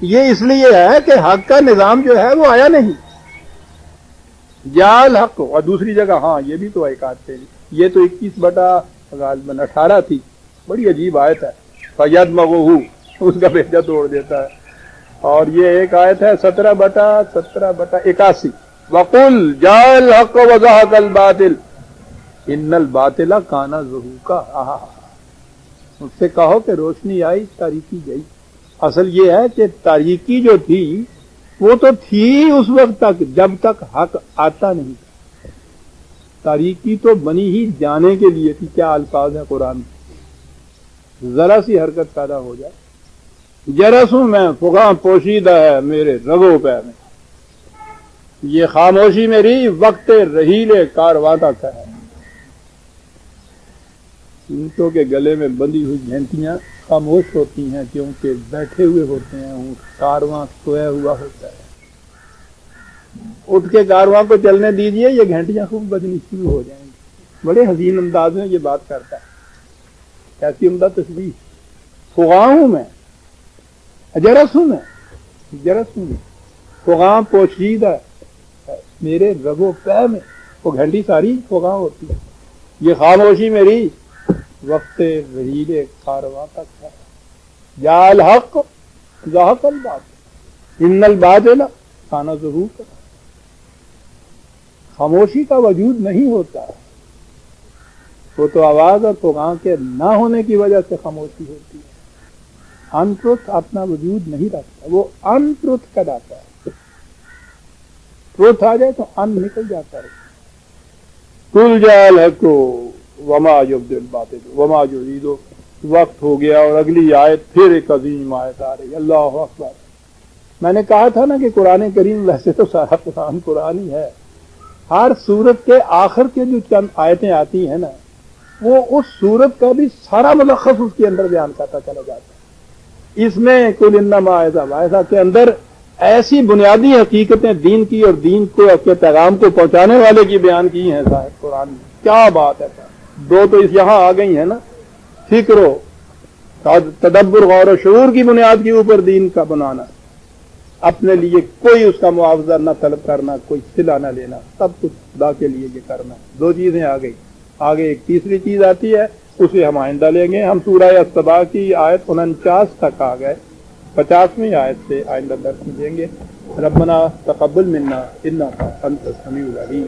یہ اس لیے ہے کہ حق کا نظام جو ہے وہ آیا نہیں، جال حق۔ اور دوسری جگہ ہاں یہ بھی تو ایک آیت ہے، یہ تو 21/18 تھی، بڑی عجیب آیت ہے، فَيَدْمَغُهُ، اس کا بھیجا توڑ دیتا ہے۔ اور یہ ایک آیت ہے 17/81، وَقُلْ جَاءَ الْحَقُّ وَزَهَقَ الْبَاطِلُ إِنَّ الْبَاطِلَ كَانَ زَهُوقًا۔ اس سے کہو کہ روشنی آئی تاریکی گئی۔ اصل یہ ہے کہ تاریکی جو تھی وہ تو تھی اس وقت تک جب تک حق آتا نہیں تھا، تاریکی تو بنی ہی جانے کے لیے تھی۔ کیا الفاظ ہیں قرآن میں، ذرا سی حرکت پیدا ہو جائے، جرسوں میں فغاں پوشیدہ ہے میرے رگوں پہ میں، یہ خاموشی میری وقت رحیل کارواں تک ہے۔ اونٹوں کے گلے میں بندھی ہوئی گھنٹیاں خاموش ہوتی ہیں کیونکہ بیٹھے ہوئے ہوتے ہیں، اونٹ کارواں سویا ہوا ہوتا ہے، اٹھ کے کارواں کو چلنے دیجئے، یہ گھنٹیاں خوب بجنی شروع ہو جائیں گی۔ بڑے حسین انداز میں یہ بات کرتا ہے، کیسی عمدہ تشبیہ۔ فغاں ہوں میں، جرس ہوں میں، فغاں پوشیدہ میرے رگو پہ میں، وہ گھنٹی ساری فغاں ہوتی ہے، یہ خاموشی میری وقت رحیل کارواں تک ہے۔ جاء الحق زہق الباطل ان الباطل کان زہوقا۔ خاموشی کا وجود نہیں ہوتا، وہ تو آواز اور فغاں کے نہ ہونے کی وجہ سے خاموشی ہوتی ہے۔ انٹروتھ اپنا وجود نہیں رکھتا، وہ انٹروتھ کہلاتا ہے، ٹروتھ آ جائے تو ان نکل جاتا ہے۔ قل جاء الحق وما یبدئ الباطل وما یعید، وقت ہو گیا۔ اور اگلی آیت پھر ایک عظیم آیت آ رہی ہے، اللہ اکبر۔ میں نے کہا تھا نا کہ قرآن کریم ویسے تو سارا قرآن ہی ہے، ہر سورت کے آخر کے جو چند آیتیں آتی ہیں نا وہ اس سورت کا بھی سارا ملخص اس کے اندر بیان کرتا چلا جاتا ہے۔ اس میں قل انما ایسا کے اندر ایسی بنیادی حقیقتیں دین کی اور دین کو کے پیغام کو پہنچانے والے کی بیان کی ہیں صاحب قرآن میں۔ کیا بات ہے، دو تو اس یہاں آ گئی ہیں نا، فکر و تدبر، غور و شعور کی بنیاد کے اوپر دین کا بنانا، اپنے لیے کوئی اس کا معاوضہ نہ طلب کرنا، کوئی صلہ نہ لینا، سب کچھ خدا کے لیے یہ کرنا۔ دو چیزیں آ گئی، آگے ایک تیسری چیز آتی ہے، اسے ہم آئندہ لیں گے۔ ہم سورہ السبا کی آیت 49 تک آ گئے، 50ویں آیت سے آئندہ درس میں لیں گے۔ ربنا تقبل منا انک انت السمیع العلیم۔